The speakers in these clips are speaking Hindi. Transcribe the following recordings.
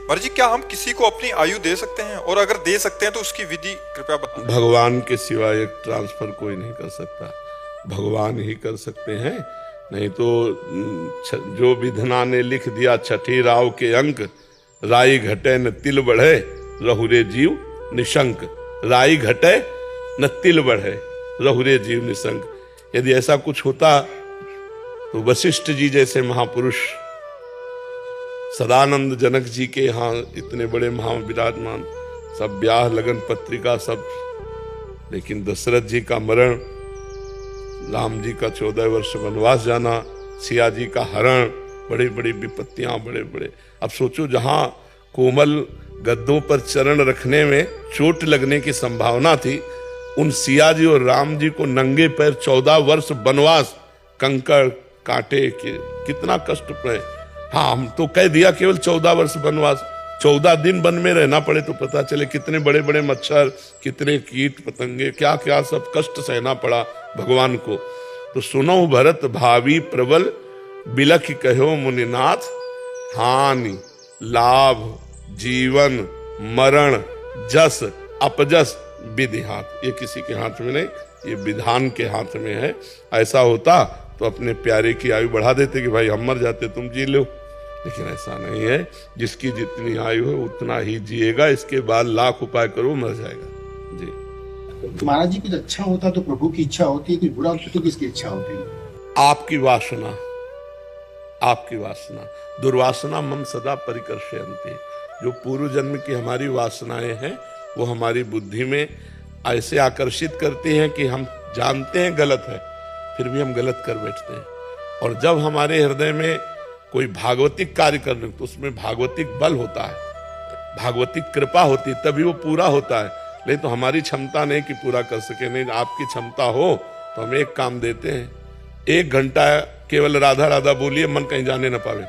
महाराज जी, क्या हम किसी को अपनी आयु दे सकते हैं, और अगर दे सकते हैं तो उसकी विधि कृपया बताएं। भगवान के सिवा एक ट्रांसफर कोई नहीं कर सकता, भगवान ही कर सकते हैं। नहीं तो जो विधना ने लिख दिया छठी राव के अंक, राई घटे न तिल बढ़े रहुरे जीव निशंक। राई घटे न तिल बढ़े रहुरे जीव निशंक। यदि ऐसा कुछ होता तो वशिष्ठ जी जैसे महापुरुष, सदानंद जनक जी के यहाँ इतने बड़े महाविराजमान, सब ब्याह लगन पत्रिका सब, लेकिन दशरथ जी का मरण, राम जी का 14 वर्ष वनवास जाना, सिया जी का हरण, बड़ी बड़ी विपत्तियां, बड़े बड़े। अब सोचो, जहां कोमल गद्दों पर चरण रखने में चोट लगने की संभावना थी, उन सिया जी और राम जी को नंगे पैर 14 वर्ष वनवास, कंकड़ कांटे के कितना कष्ट पड़े। हाँ, हम तो कह दिया केवल 14 वर्ष वनवास, 14 दिन वन में रहना पड़े तो पता चले कितने बड़े बड़े मच्छर, कितने कीट पतंगे, क्या क्या सब कष्ट सहना पड़ा भगवान को। तो सुनो भरत भावी प्रबल, बिलख कहो मुनिनाथ, हानि लाभ जीवन मरण जस अपजस विधि हाथ। ये किसी के हाथ में नहीं, ये विधान के हाथ में है। ऐसा होता तो अपने प्यारे की आयु बढ़ा देते कि भाई हम मर जाते तुम जी लो, लेकिन ऐसा नहीं है। जिसकी जितनी आयु है उतना ही जिएगा, इसके बाद लाख उपाय करो मर जाएगा जी। महाराज जी, कुछ अच्छा होता तो प्रभु की इच्छा होती है, कुछ बुरा होता तो किसकी इच्छा होती है? आपकी वासना, आपकी वासना। दुर्वासना मम सदा परिकर्षयन्ति। जो पूर्व जन्म की हमारी वासनाएं हैं वो हमारी बुद्धि में ऐसे आकर्षित करती हैं कि हम जानते हैं गलत है, फिर भी हम गलत कर बैठते हैं। और जब हमारे हृदय में कोई भागवतिक कार्य करने, तो उसमें भागवतिक बल होता है, भागवतिक कृपा होती है, तभी वो पूरा होता है। नहीं तो हमारी क्षमता नहीं कि पूरा कर सके। नहीं, आपकी क्षमता हो तो हम एक काम देते हैं, 1 घंटा केवल राधा राधा बोलिए, मन कहीं जाने ना पावे।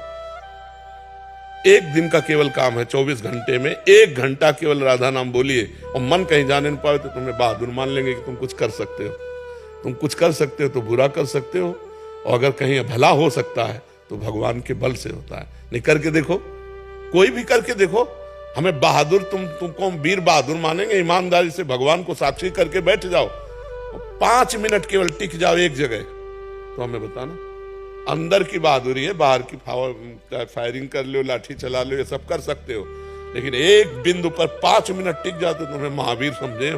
1 दिन का केवल काम है, 24 घंटे में 1 घंटा केवल राधा नाम बोलिए और मन कहीं जाने ना पावे, तो तुम्हें बहादुर मान लेंगे कि तुम कुछ कर सकते हो। तुम कुछ कर सकते हो तो बुरा कर सकते हो, और अगर कहीं भला हो सकता है तो भगवान के बल से होता है। नहीं, करके देखो, कोई भी करके देखो। हमें बहादुर, तुमको वीर बहादुर मानेंगे, ईमानदारी से भगवान को साक्षी करके बैठ जाओ, 5 मिनट केवल टिक जाओ एक जगह, तो हमें बताना। अंदर की बहादुरी है, बाहर की फायरिंग कर लो, लाठी चला लो, ये सब कर सकते हो, लेकिन एक बिंदु पर 5 मिनट टिक जाओ तो तुम्हें महावीर समझे।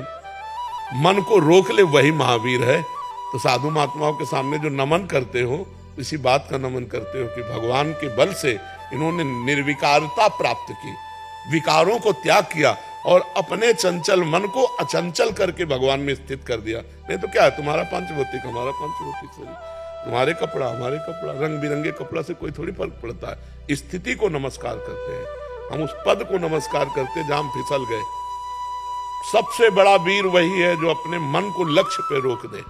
मन को रोक ले वही महावीर है। तो साधु महात्माओं के सामने जो नमन करते हो, इसी बात का नमन करते हो कि भगवान के बल से इन्होंने निर्विकारता प्राप्त की, विकारों को त्याग किया और अपने चंचल मन को अचंचल करके भगवान में स्थित कर दिया। नहीं तो क्या है, तुम्हारा पंचभौतिक हमारा पंचभौतिक शरीर, तुम्हारे कपड़ा हमारे कपड़ा, रंग बिरंगे कपड़ा से कोई थोड़ी फर्क पड़ता है। स्थिति को नमस्कार करते हैं हम, उस पद को नमस्कार करते हैं जहां हम फिसल गए। सबसे बड़ा वीर वही है जो अपने मन को लक्ष्य पे रोक दे,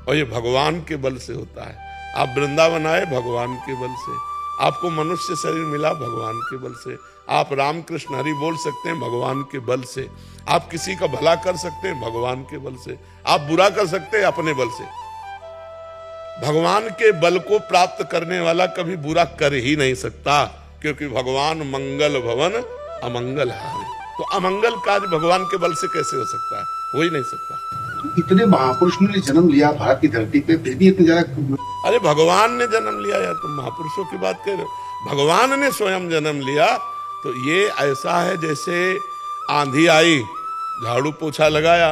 और ये भगवान के बल से होता है। आप वृंदावन आए भगवान के बल से, आपको मनुष्य शरीर मिला भगवान के बल से, आप राम कृष्ण हरि बोल सकते हैं भगवान के बल से, आप किसी का भला कर सकते हैं भगवान के बल से, आप बुरा कर सकते हैं अपने बल से। भगवान के बल को प्राप्त करने वाला कभी बुरा कर ही नहीं सकता, क्योंकि भगवान मंगल भवन अमंगल हारे। तो अमंगल कार्य भगवान के बल से कैसे हो सकता है? हो ही नहीं सकता। इतने महापुरुषों ने जन्म लिया भारत की धरती पे, फिर भी इतने ज्यादा। अरे भगवान ने जन्म लिया, या तुम महापुरुषों की बात कर रहे हो? भगवान ने स्वयं जन्म लिया। तो ये ऐसा है जैसे आंधी आई, झाड़ू पोछा लगाया,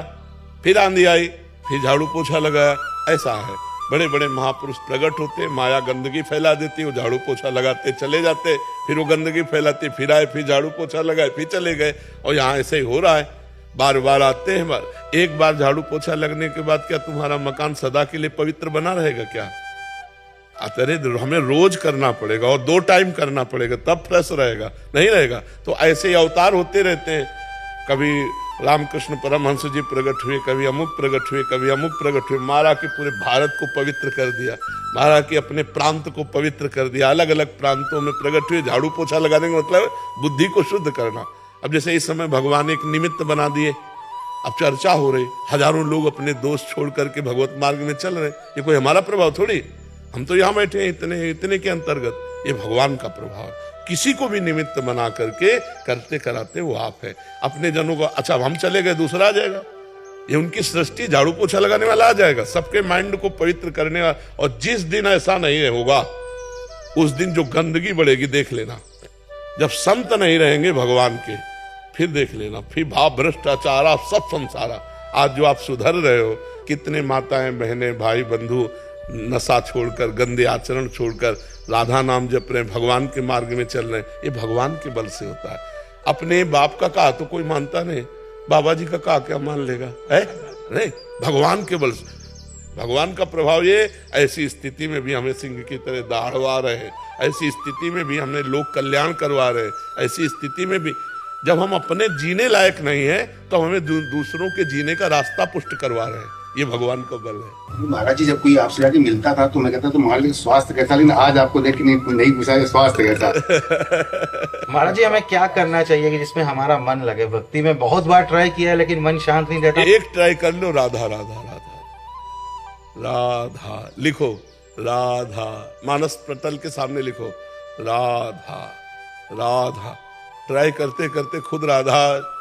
फिर आंधी आई, फिर झाड़ू पोछा लगाया, ऐसा है। बड़े बड़े महापुरुष प्रकट होते, माया गंदगी फैला देती, वो झाड़ू पोछा लगाते चले जाते, फिर वो गंदगी फैलाते, फिर आए, फिर झाड़ू पोछा लगाए, फिर चले गए। और यहाँ ऐसे ही हो रहा है, बार बार आते हैं। एक बार झाड़ू पोछा लगने के बाद क्या तुम्हारा मकान सदा के लिए पवित्र बना रहेगा क्या? अतरे हमें रोज करना पड़ेगा और 2 टाइम करना पड़ेगा, तब फ्रेश रहेगा, नहीं रहेगा। तो ऐसे ही अवतार होते रहते हैं। कभी रामकृष्ण परमहंस जी प्रकट हुए, कभी अमुक प्रकट हुए, कभी अमुक प्रकट हुए। महाराज के पूरे भारत को पवित्र कर दिया, महाराज के अपने प्रांत को पवित्र कर दिया, अलग अलग प्रांतों में प्रकट हुए। झाड़ू पोछा लगाने का मतलब बुद्धि को शुद्ध करना। अब जैसे इस समय भगवान एक निमित्त बना दिए, अब चर्चा हो रही, हजारों लोग अपने दोस्त छोड़ करके भगवत मार्ग में चल रहे। ये कोई हमारा प्रभाव थोड़ी, हम तो यहाँ बैठे हैं इतने के अंतर्गत, ये भगवान का प्रभाव। किसी को भी निमित्त बना करके करते कराते वो आप है। अपने जनों को, अच्छा हम चले गए दूसरा आ जाएगा, ये उनकी सृष्टि, झाड़ू पोछा लगाने वाला आ जाएगा, सबके माइंड को पवित्र करने वाला। और जिस दिन ऐसा नहीं होगा उस दिन जो गंदगी बढ़ेगी देख लेना। जब संत नहीं रहेंगे भगवान के, फिर देख लेना, फिर भाव भ्रष्टाचार सब संसारा। आज जो आप सुधर रहे हो, कितने माताएं बहनें भाई बंधु नशा छोड़कर, गंदे आचरण छोड़कर राधा नाम जप रहे हैं, भगवान के मार्ग में चल रहे हैं, ये भगवान के बल से होता है। अपने बाप का कहा तो कोई मानता नहीं, बाबा जी का कहा क्या मान लेगा, है नहीं, भगवान के बल से, भगवान का प्रभाव। ये ऐसी स्थिति में भी हमें सिंह की तरह दहाड़वा रहे हैं, ऐसी स्थिति में भी हमने लोक कल्याण करवा रहे हैं, ऐसी स्थिति में भी जब हम अपने जीने लायक नहीं है तो हमें दूसरों के जीने का रास्ता पुष्ट करवा रहे हैं। ये भगवान का बल है। महाराज जी, जब कोई आपसे जाके मिलता था तो मैं कहता तो महाराज स्वास्थ्य कैसा, लेकिन आज आपको देख के नहीं पूछा स्वास्थ्य कैसा। महाराज जी, हमें क्या करना चाहिए कि जिसमें हमारा मन लगे? भक्ति में बहुत बार ट्राई किया है लेकिन मन शांत नहीं रहता। एक ट्राई कर लो, राधा राधा राधा राधा लिखो, राधा मानस पटल के सामने लिखो, राधा राधा। ट्राई करते करते खुद राधा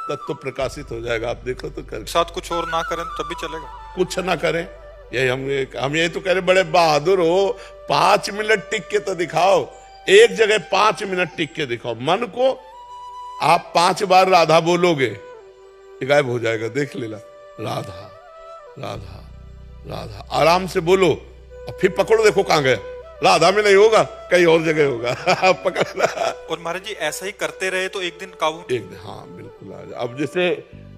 तत्व प्रकाशित हो जाएगा। आप देखो तो कर साथ कुछ और ना करें तब भी चलेगा, कुछ ना करें। यही हम यही तो कह रहे, बड़े बहादुर हो, 5 मिनट टिक के तो दिखाओ, एक जगह 5 मिनट टिक के दिखाओ। मन को आप 5 बार राधा बोलोगे, गायब हो जाएगा, देख लेना। राधा राधा राधा आराम से बोलो, और फिर पकड़ो, देखो कहां गया। राधा में नहीं होगा, कहीं और जगह होगा। पकड़ना। और महाराज जी ऐसा ही करते रहे तो एक दिन काबू, एक दिन, हाँ बिल्कुल आ जाए। अब जैसे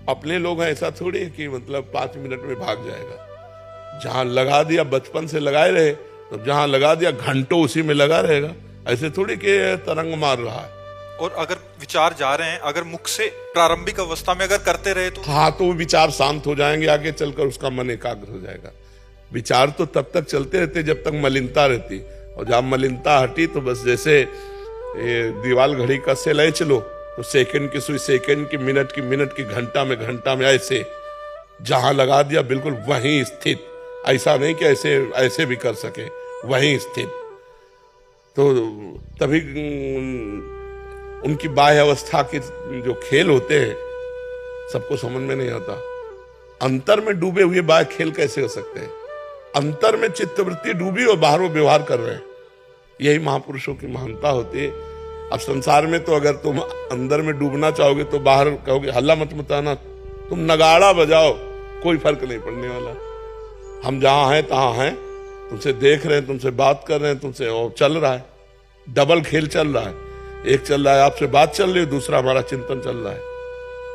अपने लोग हैं, ऐसा थोड़ी है कि मतलब 5 मिनट में भाग जाएगा। जहां लगा दिया, बचपन से लगाए रहे, तो जहां लगा दिया घंटों उसी में लगा रहेगा। ऐसे थोड़ी कि तरंग मार रहा है। और अगर विचार जा रहे हैं, अगर मुख से प्रारंभिक अवस्था में अगर करते रहे तो हाँ, तो वो विचार शांत हो जाएंगे, आगे चलकर उसका मन एकाग्र हो जाएगा। विचार तो तब तक चलते रहते जब तक मलिनता रहती, और जब मलिनता हटी तो बस जैसे दीवाल घड़ी का सेल चलो, तो सेकंड की सुई सेकंड की, मिनट की घंटा में ऐसे जहां लगा दिया बिल्कुल वहीं स्थित। ऐसा नहीं कि ऐसे भी कर सके, वहीं स्थित। तो तभी उनकी बाह्य अवस्था के जो खेल होते हैं सबको समझ में नहीं आता। अंतर में डूबे हुए बाह्य खेल कैसे हो सकते हैं? अंतर में चित्तवृत्ति डूबी और बाहर वो व्यवहार कर रहे हैं। यही महापुरुषों की महानता होती है। अब संसार में तो अगर तुम अंदर में डूबना चाहोगे तो बाहर कहोगे हल्ला मत मचाना, तुम नगाड़ा बजाओ, कोई फर्क नहीं पड़ने वाला। हम जहां हैं तहां हैं, तुमसे देख रहे हैं, तुमसे बात कर रहे हैं, तुमसे और चल रहा है, डबल खेल चल रहा है। एक चल रहा है आपसे बात चल रही है, दूसरा हमारा चिंतन चल रहा है।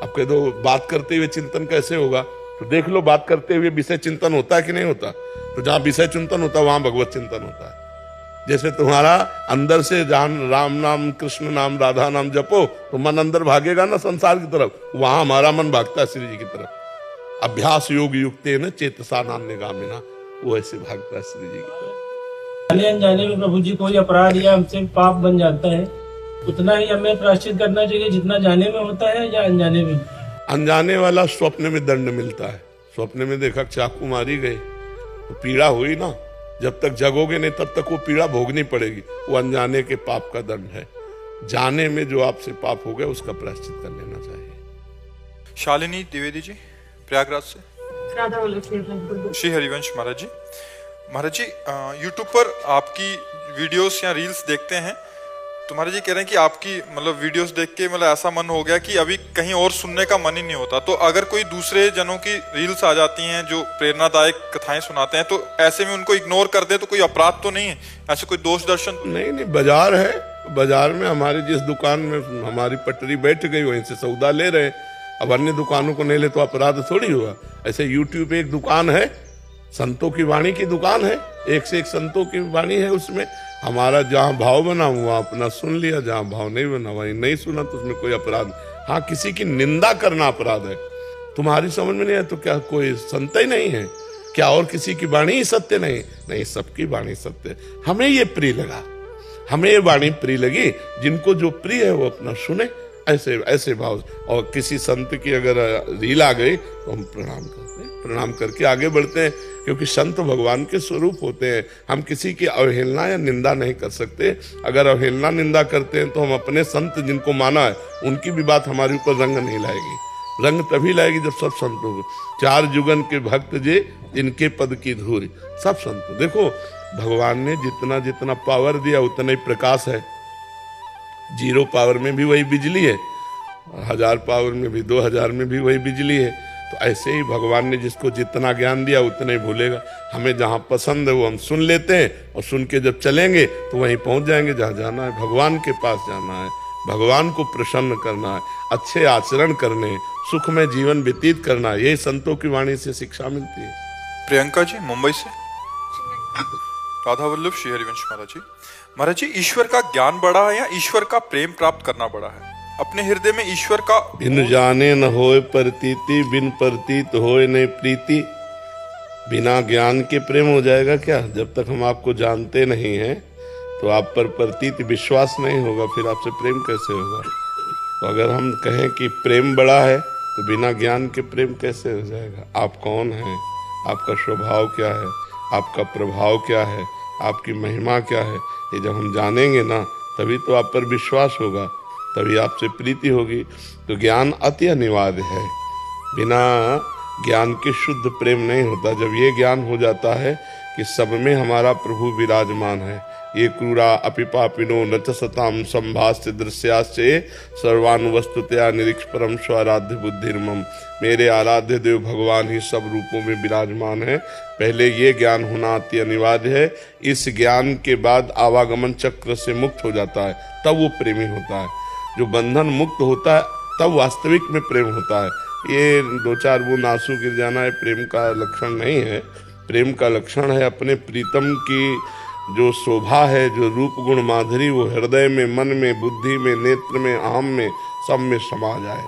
अब कह दो बात करते हुए चिंतन कैसे होगा, तो देख लो बात करते हुए विषय चिंतन होता है कि नहीं होता। तो जहां विषय चिंतन होता है वहां भगवत चिंतन होता है। जैसे तुम्हारा अंदर से जहां राम नाम कृष्ण नाम राधा नाम जपो तो मन अंदर भागेगा ना संसार की तरफ, वहां हमारा मन भागता है श्री जी की तरफ। अभ्यास योग युक्ते न चेतसा नान्यगामिना, वो ऐसे भागता है श्री जी की तरफ। जाने अनजाने में प्रभु जी कोई अपराध या हमसे पाप बन जाता है, उतना ही हमें प्रायश्चित करना चाहिए जितना जाने में होता है या अनजाने में? अनजाने वाला स्वप्न में दंड मिलता है। स्वप्न में देखा चाकू मारी गई तो पीड़ा हुई ना, जब तक जगोगे नहीं तब तक वो पीड़ा भोगनी पड़ेगी। वो अनजाने के पाप का दंड है। जाने में जो आपसे पाप हो गया उसका प्रायश्चित कर लेना चाहिए। शालिनी द्विवेदी जी प्रयागराज से। श्री हरिवंश महाराज जी। महाराज जी यूट्यूब पर आपकी वीडियोस या रील्स देखते हैं तो महाराज जी कह रहे हैं कि आपकी मतलब वीडियोस देख के मतलब ऐसा मन हो गया कि अभी कहीं और सुनने का मन ही नहीं होता। तो अगर कोई दूसरे जनों की रील्स आ जाती हैं जो प्रेरणादायक कथाएं सुनाते हैं तो ऐसे में उनको इग्नोर कर दे तो कोई अपराध तो नहीं है, ऐसे कोई दोष दर्शन? नहीं, बाजार है, बाजार में हमारी जिस दुकान में हमारी पटरी बैठ गई वहीं से सौदा ले रहे। अब अन्य दुकानों को नहीं ले तो अपराध थोड़ी हुआ। ऐसे यूट्यूब एक दुकान है, संतों की वाणी की दुकान है, एक से एक संतों की वाणी है। उसमें हमारा जहाँ भाव बना हुआ अपना सुन लिया, जहाँ भाव नहीं बना वहीं नहीं सुना, तो उसमें कोई अपराध। हाँ, किसी की निंदा करना अपराध है। तुम्हारी समझ में नहीं है तो क्या कोई संत ही नहीं है क्या? और किसी की वाणी ही सत्य नहीं? नहीं, सबकी वाणी सत्य। हमें ये प्रिय लगा, हमें ये वाणी प्रिय लगी, जिनको जो प्रिय है वो अपना सुने, ऐसे ऐसे भाव। और किसी संत की अगर रील आ गई तो हम प्रणाम करते हैं। प्रणाम करके आगे बढ़ते हैं, क्योंकि संत भगवान के स्वरूप होते हैं। हम किसी की अवहेलना या निंदा नहीं कर सकते। अगर अवहेलना निंदा करते हैं तो हम अपने संत जिनको माना है उनकी भी बात हमारे ऊपर रंग नहीं लाएगी। रंग तभी लाएगी जब सब संत होंगे। 4 जुगन के भक्त जे इनके पद की धूरी, सब संत। देखो भगवान ने जितना जितना पावर दिया उतना ही प्रकाश है। 0 पावर में भी वही बिजली है, 1000 पावर में भी, 2000 में भी वही बिजली है। तो ऐसे ही भगवान ने जिसको जितना ज्ञान दिया उतना ही भूलेगा। हमें जहाँ पसंद है वो हम सुन लेते हैं, और सुन के जब चलेंगे तो वहीं पहुँच जाएंगे जहाँ जाना है। भगवान के पास जाना है, भगवान को प्रसन्न करना है, अच्छे आचरण करने, सुख में जीवन व्यतीत करना है। यही संतों की वाणी से शिक्षा मिलती है। प्रियंका जी मुंबई से। राधा वल्लभ श्री हरिवंश महाराज जी, ईश्वर का ज्ञान बड़ा है या ईश्वर का प्रेम प्राप्त करना बड़ा है? अपने हृदय में ईश्वर का बिन जाने न होए प्रतीति, बिन प्रतीत होए नहीं प्रीति। बिना ज्ञान के प्रेम हो जाएगा क्या? जब तक हम आपको जानते नहीं हैं तो आप पर प्रतीत विश्वास नहीं होगा, फिर आपसे प्रेम कैसे होगा? तो अगर हम कहें कि प्रेम बड़ा है तो बिना ज्ञान के प्रेम कैसे हो जाएगा? आप कौन हैं, आपका स्वभाव क्या है, आपका प्रभाव क्या है, आपकी महिमा क्या है, ये जब हम जानेंगे ना तभी तो आप पर विश्वास होगा, तभी आपसे प्रीति होगी। तो ज्ञान अति अनिवार्य है। बिना ज्ञान के शुद्ध प्रेम नहीं होता। जब ये ज्ञान हो जाता है कि सब में हमारा प्रभु विराजमान है, ये क्रूरा अपि पापिनो न च सताम संभाष्य दृश्याश्चे सर्वानुवस्तुतया निरीक्ष परम स्वाराध्य बुद्धिर्मम। मेरे आराध्य देव भगवान ही सब रूपों में विराजमान है। पहले ये ज्ञान होना अति अनिवार्य है। इस ज्ञान के बाद आवागमन चक्र से मुक्त हो जाता है, तब वो प्रेमी होता है। जो बंधन मुक्त होता है तब वास्तविक में प्रेम होता है। ये 2-4 बूंद आंसू गिर जाना है प्रेम का लक्षण नहीं है। प्रेम का लक्षण है अपने प्रीतम की जो शोभा है, जो रूप गुण माधुरी, वो हृदय में, मन में, बुद्धि में, नेत्र में, आम में, सब में समा जाए।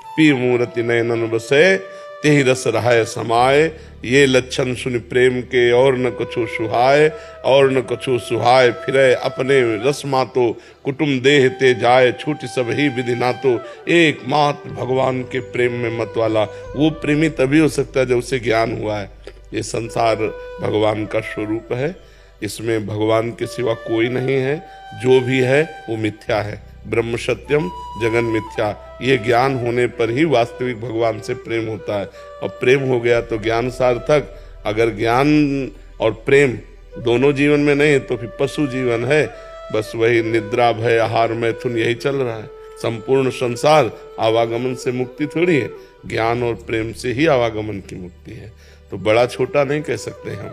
पी मूर्ति नयनन बसे तेहि रस रहाय समाए। ये लक्षण सुन प्रेम के और न कछु सुहाय, और न कछु सुहाय फिरे अपने रस मातो। कुटुम देह ते जाए छूट सब ही विधि नातो। एकमात्र भगवान के प्रेम में मत वाला वो प्रेमी तभी हो सकता है जब उसे ज्ञान हुआ है। ये संसार भगवान का स्वरूप है, इसमें भगवान के सिवा कोई नहीं है। जो भी है वो मिथ्या है। ब्रह्म सत्यम जगन मिथ्या। ये ज्ञान होने पर ही वास्तविक भगवान से प्रेम होता है। और प्रेम हो गया तो ज्ञान सार्थक। अगर ज्ञान और प्रेम दोनों जीवन में नहीं तो फिर पशु जीवन है। बस वही निद्रा भय आहार मैथुन यही चल रहा है। संपूर्ण संसार आवागमन से मुक्ति थोड़ी है, ज्ञान और प्रेम से ही आवागमन की मुक्ति है। तो बड़ा छोटा नहीं कह सकते हम,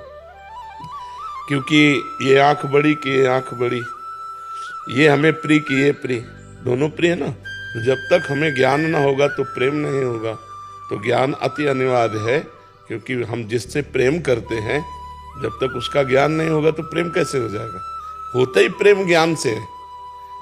क्योंकि ये आंख बड़ी कि ये आंख बड़ी, ये हमें प्रिय कि ये प्रिय, दोनों प्रिय है ना। तो जब तक हमें ज्ञान ना होगा तो प्रेम नहीं होगा। तो ज्ञान अति अनिवार्य है, क्योंकि हम जिससे प्रेम करते हैं जब तक उसका ज्ञान नहीं होगा तो प्रेम कैसे हो जाएगा? होता ही प्रेम ज्ञान से है,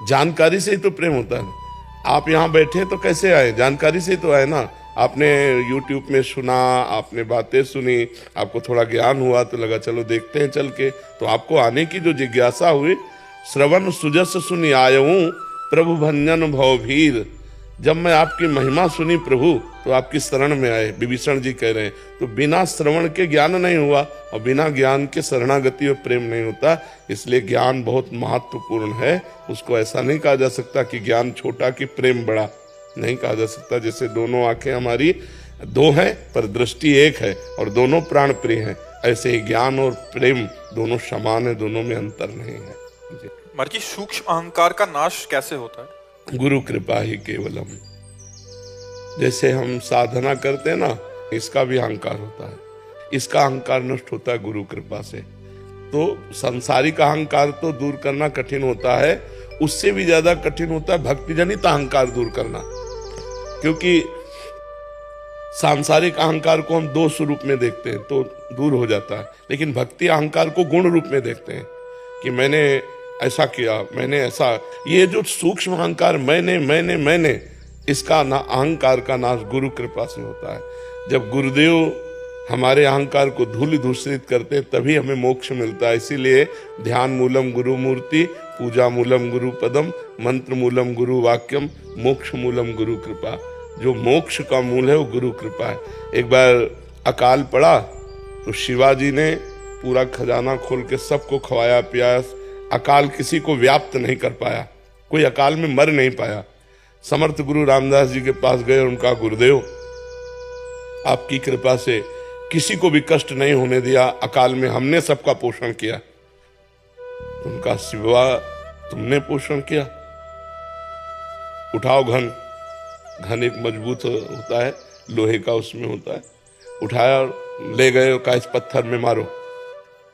जानकारी से ही तो प्रेम होता है। आप यहाँ बैठे तो कैसे आए? जानकारी से ही तो आए ना। आपने YouTube में सुना, आपने बातें सुनी, आपको थोड़ा ज्ञान हुआ तो लगा चलो देखते हैं चल के। तो आपको आने की जो जिज्ञासा हुई, श्रवण सुजस सुनि आयऊं प्रभु भंजन भवभीर। जब मैं आपकी महिमा सुनी प्रभु तो आपकी शरण में आए, विभीषण जी कह रहे हैं। तो बिना श्रवण के ज्ञान नहीं हुआ, और बिना ज्ञान के शरणागति और प्रेम नहीं होता। इसलिए ज्ञान बहुत महत्वपूर्ण है। उसको ऐसा नहीं कहा जा सकता कि ज्ञान छोटा कि प्रेम बड़ा, नहीं कहा जा सकता। जैसे दोनों आंखें हमारी दो हैं पर दृष्टि एक है, और दोनों प्राण प्रिय हैं, ऐसे ही ज्ञान और प्रेम दोनों समान है, दोनों में अंतर नहीं है। मर्जी सूक्ष्म अहंकार का नाश कैसे होता है? गुरु कृपा ही केवलम। जैसे हम साधना करते हैं ना, इसका भी अहंकार होता है, इसका अहंकार नष्ट होता है गुरु कृपा से। तो सांसारिक अहंकार तो दूर करना कठिन होता है, उससे भी ज्यादा कठिन होता है भक्ति जनित अहंकार दूर करना। क्योंकि सांसारिक अहंकार को हम 2 स्वरूप में देखते हैं तो दूर हो जाता है, लेकिन भक्ति अहंकार को गुण रूप में देखते हैं कि मैंने ऐसा किया, मैंने ऐसा। ये जो सूक्ष्म अहंकार मैंने, इसका ना अहंकार का नाश गुरु कृपा से होता है। जब गुरुदेव हमारे अहंकार को धूल दूषित करते हैं तभी हमें मोक्ष मिलता है। इसीलिए ध्यान मूलम गुरु मूर्ति, पूजा मूलम गुरु पदम, मंत्र मूलम गुरु वाक्यम, मोक्ष मूलम गुरु कृपा। जो मोक्ष का मूल है वो गुरु कृपा है। एक बार अकाल पड़ा तो शिवाजी ने पूरा खजाना खोल के सबको खवाया पियाया। अकाल किसी को व्याप्त नहीं कर पाया, कोई अकाल में मर नहीं पाया। समर्थ गुरु रामदास जी के पास गए, उनका गुरुदेव आपकी कृपा से किसी को भी कष्ट नहीं होने दिया, अकाल में हमने सबका पोषण किया। उनका शिवा तुमने पोषण किया, उठाओ घन। घन एक मजबूत होता है, लोहे का उसमें होता है। उठाया और ले गए, कहा इस पत्थर में मारो।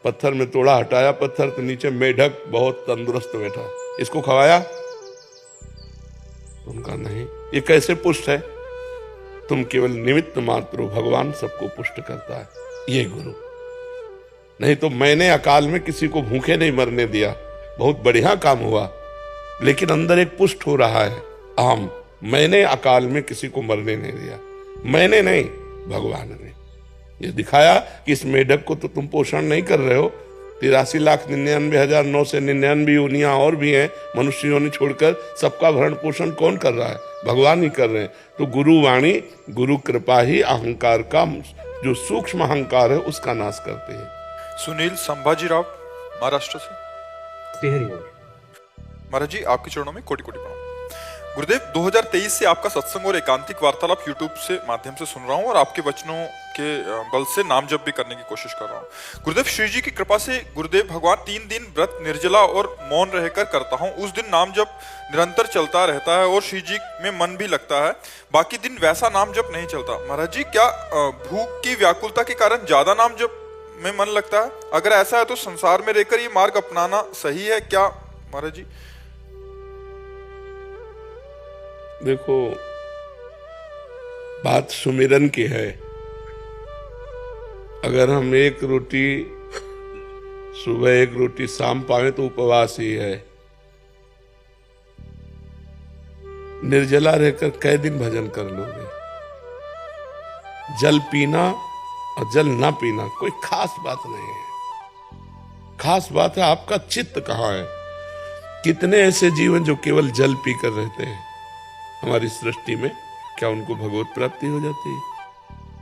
पत्थर में तोड़ा, हटाया पत्थर तो नीचे मेढक बहुत तंदुरुस्त बैठा, इसको खवाया। उनका नहीं, ये कैसे पुष्ट है? तुम केवल निमित्त मात्र हो, भगवान सबको पुष्ट करता है, ये गुरु। नहीं तो मैंने अकाल में किसी को भूखे नहीं मरने दिया, बहुत बढ़िया काम हुआ, लेकिन अंदर एक पुष्ट हो रहा है अहम। मैंने अकाल में किसी को मरने नहीं दिया, मैंने नहीं, भगवान ने। ये दिखाया कि इस मेढक को तो तुम पोषण नहीं कर रहे हो। 83,99,999 योनियां और भी हैं मनुष्य योनि छोड़कर, सबका भरण पोषण कौन कर रहा है? भगवान ही कर रहे हैं। तो गुरु वाणी, गुरु कृपा ही अहंकार का, जो सूक्ष्म अहंकार है उसका नाश करते हैं। सुनील संभाजीराव महाराष्ट्र से। महाराज जी, आपके चरणों में कोटि कोटि प्रणाम। गुरुदेव, 2023 से आपका सत्संग और एकांतिक वार्तालाप यूट्यूब से माध्यम से सुन रहा हूँ और आपके वचनों के बल से नाम जप भी करने की कोशिश कर रहा हूँ। गुरुदेव, श्री जी की कृपा से गुरुदेव भगवान 3 दिन व्रत निर्जला और मौन रहकर करता हूँ। उस दिन नाम जप निरंतर चलता रहता है और श्री जी में मन भी लगता है, बाकी दिन वैसा नाम जप नहीं चलता। महाराज जी, क्या भूख की व्याकुलता के कारण ज्यादा नाम जप में मन लगता है? अगर ऐसा है तो संसार में रहकर ये मार्ग अपनाना सही है क्या महाराज जी? देखो, बात सुमिरन की है। अगर हम एक रोटी सुबह, एक रोटी शाम पावे तो उपवास ही है। निर्जला रहकर कै दिन भजन कर लोगे? जल पीना और जल ना पीना कोई खास बात नहीं है। खास बात है आपका चित्त कहाँ है। कितने ऐसे जीवन जो केवल जल पीकर रहते हैं हमारी सृष्टि में, क्या उनको भगवत प्राप्ति हो जाती है?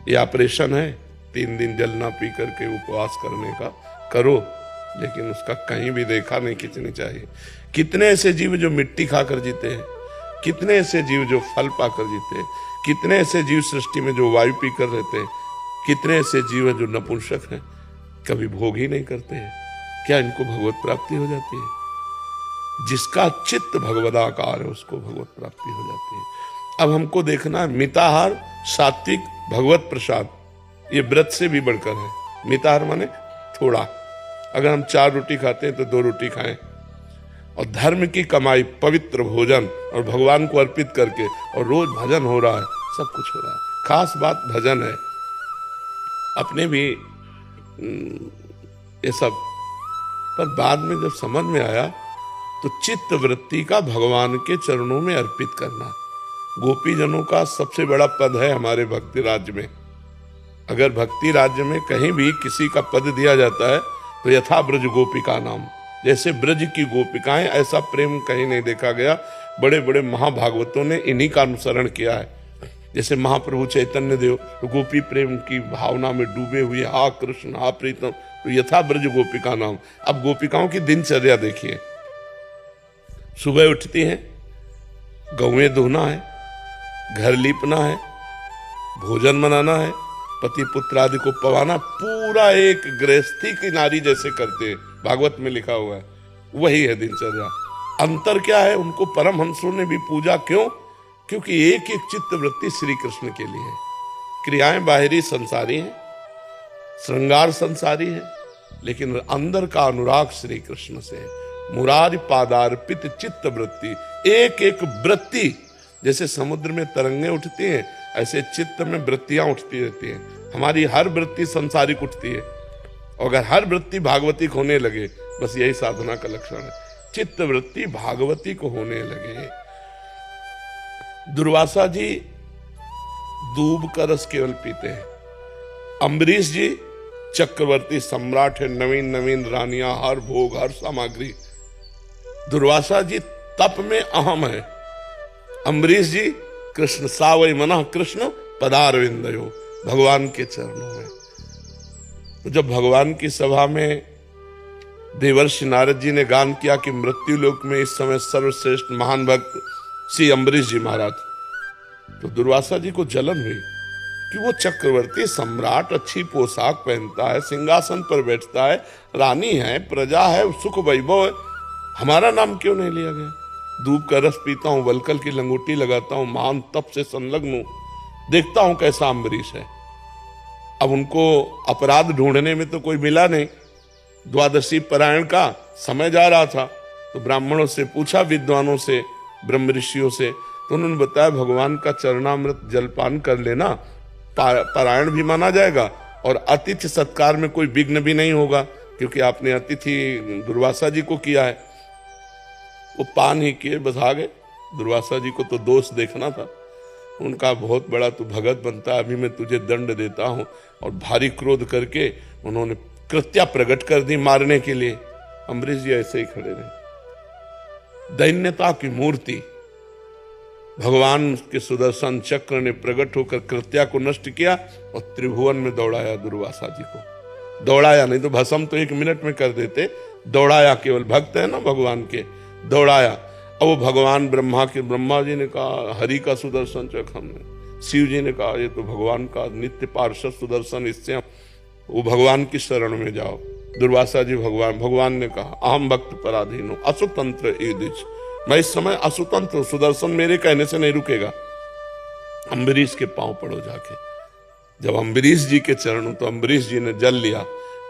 ये ऑपरेशन है 3 दिन जल ना पी करके उपवास करने का, करो, लेकिन उसका कहीं भी देखा नहीं खींचनी चाहिए। कितने ऐसे जीव जो मिट्टी खाकर जीते हैं, कितने ऐसे जीव जो फल पाकर जीते हैं, कितने ऐसे जीव सृष्टि में जो वायु पीकर रहते हैं, कितने ऐसे जीव हैं जो नपुंसक हैं, कभी भोग ही नहीं करते हैं। क्या इनको भगवत प्राप्ति हो जाती है? जिसका चित्त भगवदाकार है उसको भगवत प्राप्ति हो जाती है। अब हमको देखना है मिताहार, सात्विक, भगवत प्रसाद, ये व्रत से भी बढ़कर है। मिताहार माने थोड़ा, अगर हम 4 रोटी खाते हैं तो 2 रोटी खाएं, और धर्म की कमाई, पवित्र भोजन और भगवान को अर्पित करके, और रोज भजन हो रहा है, सब कुछ हो रहा है। खास बात भजन है। अपने भी ये सब, पर बाद में जब समझ में आया तो चित्त वृत्ति का भगवान के चरणों में अर्पित करना। गोपी जनों का सबसे बड़ा पद है हमारे भक्ति राज्य में। अगर भक्ति राज्य में कहीं भी किसी का पद दिया जाता है तो यथा ब्रज गोपिका नाम, जैसे ब्रज की गोपिकाएं, ऐसा प्रेम कहीं नहीं देखा गया। बड़े बड़े महाभागवतों ने इन्हीं का अनुसरण किया है। जैसे महाप्रभु चैतन्य देव तो गोपी प्रेम की भावना में डूबे हुए, हा कृष्ण हा प्रीतम, तो यथा ब्रज गोपिका नाम। अब गोपिकाओं की दिनचर्या देखिए, सुबह उठती हैं, गौएं धोना है, घर लीपना है, भोजन बनाना है, पति पुत्र आदि को पवाना, पूरा एक गृहस्थी की नारी जैसे करते हैं, भागवत में लिखा हुआ है, वही है दिनचर्या। अंतर क्या है? उनको परमहंसों ने भी पूजा क्यों? क्योंकि एक एक चित्त वृत्ति श्री कृष्ण के लिए है। क्रियाएं बाहरी संसारी हैं, श्रृंगार संसारी है, लेकिन अंदर का अनुराग श्री कृष्ण से है। मुरारी पादार्पित चित्त वृत्ति, एक एक वृत्ति, जैसे समुद्र में तरंगें उठती हैं, ऐसे चित्त में वृत्तियां उठती रहती हैं। हमारी हर वृत्ति संसारिक उठती है, और अगर हर वृत्ति भागवतिक होने लगे, बस यही साधना का लक्षण है, चित्त वृत्ति भागवती को होने लगे। दुर्वासा जी दूब का रस केवल पीते हैं। अम्बरीश जी चक्रवर्ती सम्राट है, नवीन नवीन रानियां, हर भोग, हर सामग्री। दुर्वासा जी तप में अहम है। अम्बरीश जी कृष्ण सावई मना कृष्ण पदारविंदयो, भगवान के चरणों में। तो जब भगवान की सभा में देवर्षि नारद जी ने गान किया कि मृत्यु लोक में इस समय सर्वश्रेष्ठ महान भक्त श्री अम्बरीश जी महाराज, तो दुर्वासा जी को जलन हुई कि वो चक्रवर्ती सम्राट, अच्छी पोशाक पहनता है, सिंहासन पर बैठता है, रानी है, प्रजा है, सुख वैभव है, हमारा नाम क्यों नहीं लिया गया? दूब का रस पीता हूं, वलकल की लंगोटी लगाता हूं, महान तप से संलग्न हूं, देखता हूं कैसा अम्बरीश है। अब उनको अपराध ढूंढने में तो कोई मिला नहीं, द्वादशी पारायण का समय जा रहा था, तो ब्राह्मणों से पूछा, विद्वानों से, ब्रह्म ऋषियों से, तो उन्होंने बताया भगवान का चरणामृत जलपान कर लेना, पारायण भी माना जाएगा और अतिथि सत्कार में कोई विघ्न भी नहीं होगा, क्योंकि आपने अतिथि दुर्वासा जी को किया है। वो पान ही किए, बस आ गए। दुर्वासा जी को तो दोष देखना था, उनका बहुत बड़ा तू भगत बनता है, अभी मैं तुझे दंड देता हूं। और भारी क्रोध करके उन्होंने कृत्या प्रकट कर दी मारने के लिए। अम्बरीश जी ऐसे ही खड़े रहे, दैन्यता की मूर्ति। भगवान के सुदर्शन चक्र ने प्रकट होकर कृत्या को नष्ट किया और त्रिभुवन में दौड़ाया दुर्वासा जी को। दौड़ाया नहीं तो भस्म तो 1 मिनट में कर देते, दौड़ाया, केवल भक्त है ना भगवान के, दौड़ाया। अब वो भगवान ब्रह्मा जी ने कहा हरि का सुदर्शन चक्र हमने, शिव जी ने कहा ये तो भगवान का नित्य पार्षद सुदर्शन, इससे वो भगवान की शरण में जाओ। दुर्वासा जी भगवान ने कहा अहम भक्त पराधीन हो असुतंत्र ईदिच, मैं इस समय असुतंत्र, सुदर्शन मेरे कहने से नहीं रुकेगा। अम्बरीश के पांव पड़ो जाके। जब अम्बरीश जी के चरणों, तो अम्बरीश जी ने जल लिया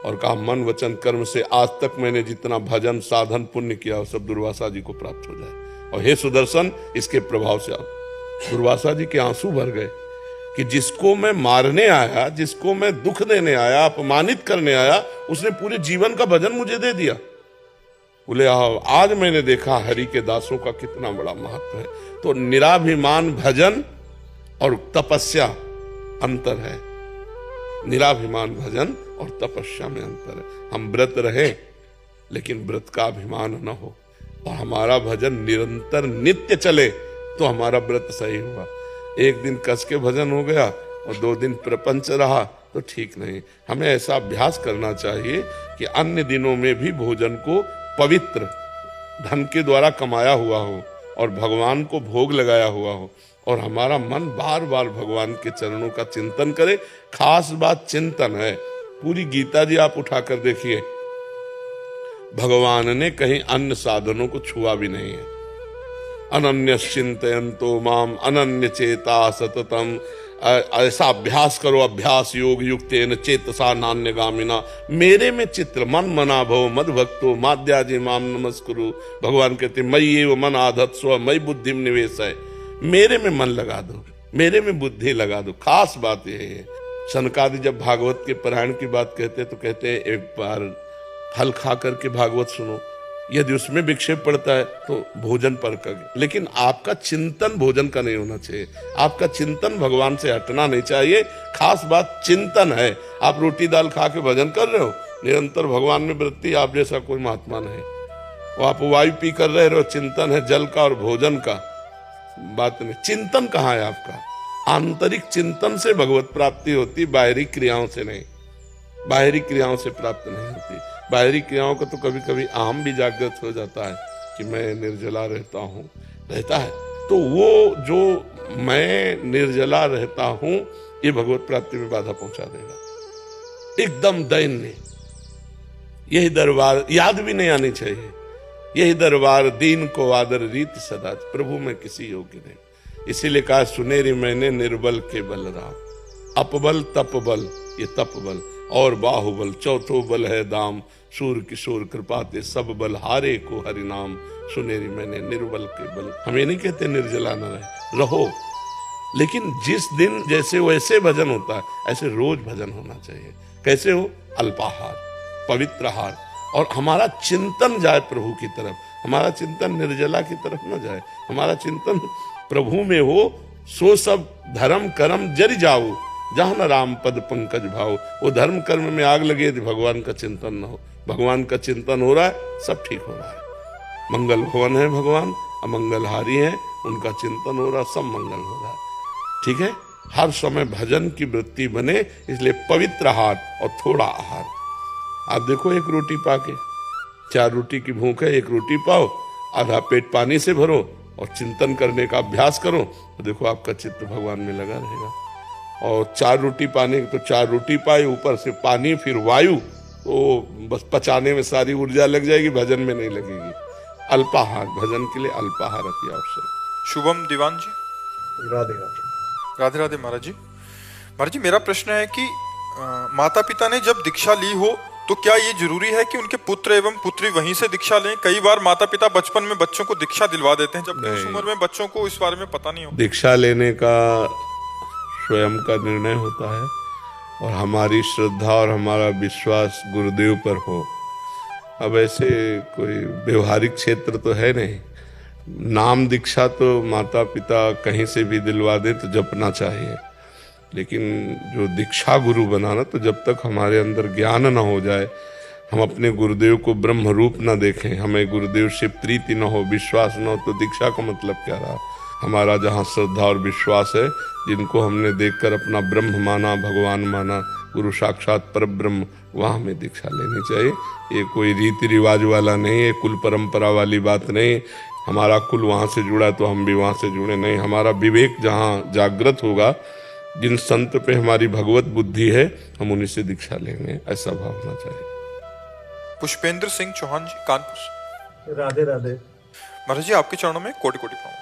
और कहा मन वचन कर्म से आज तक मैंने जितना भजन साधन पुण्य किया वो सब दुर्वासा जी को प्राप्त हो जाए, और हे सुदर्शन इसके प्रभाव से आप। दुर्वासा जी के आंसू भर गए कि जिसको मैं मारने आया, जिसको मैं दुख देने आया, अपमानित करने आया, उसने पूरे जीवन का भजन मुझे दे दिया। बोले आज मैंने देखा हरि के दासों का कितना बड़ा महत्व है। तो निराभिमान भजन और तपस्या अंतर है, निराभिमान भजन और तपस्या में अंतर है। हम व्रत रहे लेकिन व्रत का अभिमान न हो, और हमारा भजन निरंतर नित्य चले तो हमारा व्रत सही हुआ। एक दिन कस के भजन हो गया और 2 दिन प्रपंच रहा तो ठीक नहीं। हमें ऐसा अभ्यास करना चाहिए कि अन्य दिनों में भी भोजन को पवित्र धन के द्वारा कमाया हुआ हो और भगवान को भोग लगाया हुआ हो, और हमारा मन बार बार भगवान के चरणों का चिंतन करे। खास बात चिंतन है। पूरी गीता जी आप उठाकर देखिए, भगवान ने कहीं अन्य साधनों को छुआ भी नहीं है। अनन्य चिंतयन्तो माम अनन्य चेता सततम, ऐसा अभ्यास करो, अभ्यास योग युक्तेन चेतसा नान्यगामिना, मेरे में चित्र मन मना भव मद भक्तो माद्याजी माम नमस्कुरु। भगवान कहते मयि एव मन आधत्स्व मयि बुद्धिम निवेशय, मेरे में मन लगा दो, मेरे में बुद्धि लगा दो। खास बात यह है। सनकादि जब भागवत के पारायण की बात कहते तो कहते हैं एक बार फल खा करके भागवत सुनो, यदि उसमें विक्षेप पड़ता है तो भोजन पर कर, लेकिन आपका चिंतन भोजन का नहीं होना चाहिए। आपका चिंतन भगवान से हटना नहीं चाहिए। खास बात चिंतन है। आप रोटी दाल खा के भजन कर रहे हो, निरंतर भगवान में वृत्ति, आप जैसा कोई महात्मा नहीं। वो आप वायु पी कर रहे हो, चिंतन है जल का और भोजन का, बात नहीं। चिंतन कहाँ है आपका? आंतरिक चिंतन से भगवत प्राप्ति होती, बाहरी क्रियाओं से नहीं। बाहरी क्रियाओं से प्राप्त नहीं होती। बाहरी क्रियाओं का तो कभी कभी अहम भी जागृत हो जाता है कि मैं निर्जला रहता है। तो वो जो मैं निर्जला रहता हूं ये भगवत प्राप्ति में बाधा पहुंचा देगा। एकदम दैन्य। यही दरबार याद भी नहीं आनी चाहिए। यही दरबार दीन को आदर रीत सदा, प्रभु में किसी योग्य नहीं। इसीलिए कहा सुनेरी मैंने निर्बल के बल राम, अपबल तप बल, ये तप बल और बाहुबल, चौथो बल है दाम, सूर किशोर कृपाते सब बल हारे को हरि नाम, सुनेरी मैंने निर्बल के बल। हमें नहीं कहते निर्जला न रहो, लेकिन जिस दिन जैसे वैसे भजन होता है ऐसे रोज भजन होना चाहिए। कैसे हो? अल्पाहार, पवित्र आहार, और हमारा चिंतन जाए प्रभु की तरफ। हमारा चिंतन निर्जला की तरफ न जाए, हमारा चिंतन प्रभु में हो। सो सब धर्म कर्म जरि जाओ, जहां न राम पद पंकज भाव। वो धर्म कर्म में आग लगे यदि भगवान का चिंतन न हो। भगवान का चिंतन हो रहा है, सब ठीक हो रहा है। मंगल भवन है भगवान, अमंगलहारी है, उनका चिंतन हो रहा, सब मंगल हो रहा है। ठीक है, हर समय भजन की वृत्ति बने, इसलिए पवित्र आहार और थोड़ा आहार। आप देखो, एक रोटी पाके, 4 रोटी की भूख है, 1 रोटी पाओ, आधा पेट पानी से भरो और चिंतन करने का अभ्यास करो, तो देखो आपका चित्त भगवान में लगा रहेगा। और 4 रोटी पाने, तो 4 रोटी पाए, ऊपर से पानी, फिर वायु, तो बस पचाने में सारी ऊर्जा लग जाएगी, भजन में नहीं लगेगी। अल्पाहार, भजन के लिए अल्पाहार अति आवश्यक। शुभम दीवान जी। राधे राधे। राधे राधे महाराज जी। महाराज जी, मेरा प्रश्न है कि माता पिता ने जब दीक्षा ली हो तो क्या ये जरूरी है कि उनके पुत्र एवं पुत्री वहीं से दीक्षा लें? कई बार माता पिता बचपन में बच्चों को दीक्षा दिलवा देते हैं, जबकि उस उम्र में बच्चों को इस बारे में पता नहीं होता। दीक्षा लेने का स्वयं का निर्णय होता है, और हमारी श्रद्धा और हमारा विश्वास गुरुदेव पर हो। अब ऐसे कोई व्यवहारिक क्षेत्र तो है नहीं। नाम दीक्षा तो माता पिता कहीं से भी दिलवा दे तो जपना चाहिए, लेकिन जो दीक्षा गुरु बनाना, तो जब तक हमारे अंदर ज्ञान न हो जाए, हम अपने गुरुदेव को ब्रह्म रूप न देखें, हमें गुरुदेव से प्रीति न हो, विश्वास न हो, तो दीक्षा का मतलब क्या रहा? हमारा जहाँ श्रद्धा और विश्वास है, जिनको हमने देखकर अपना ब्रह्म माना, भगवान माना, गुरु साक्षात पर ब्रह्म, वहाँ हमें दीक्षा लेनी चाहिए। ये कोई रीति रिवाज वाला नहीं है, कुल परंपरा वाली बात नहीं। हमारा कुल वहाँ से जुड़ा तो हम भी वहाँ से जुड़े नहीं। हमारा विवेक जहाँ जागृत होगा, जिन संत पे हमारी भगवत बुद्धि है, हम उन्हीं से दीक्षा लेंगे, ऐसा भाव होना चाहिए। पुष्पेंद्र सिंह चौहान जी, कानपुर से। राधे राधे। महाराज जी, आपके चरणों में कोटि कोटि प्रणाम।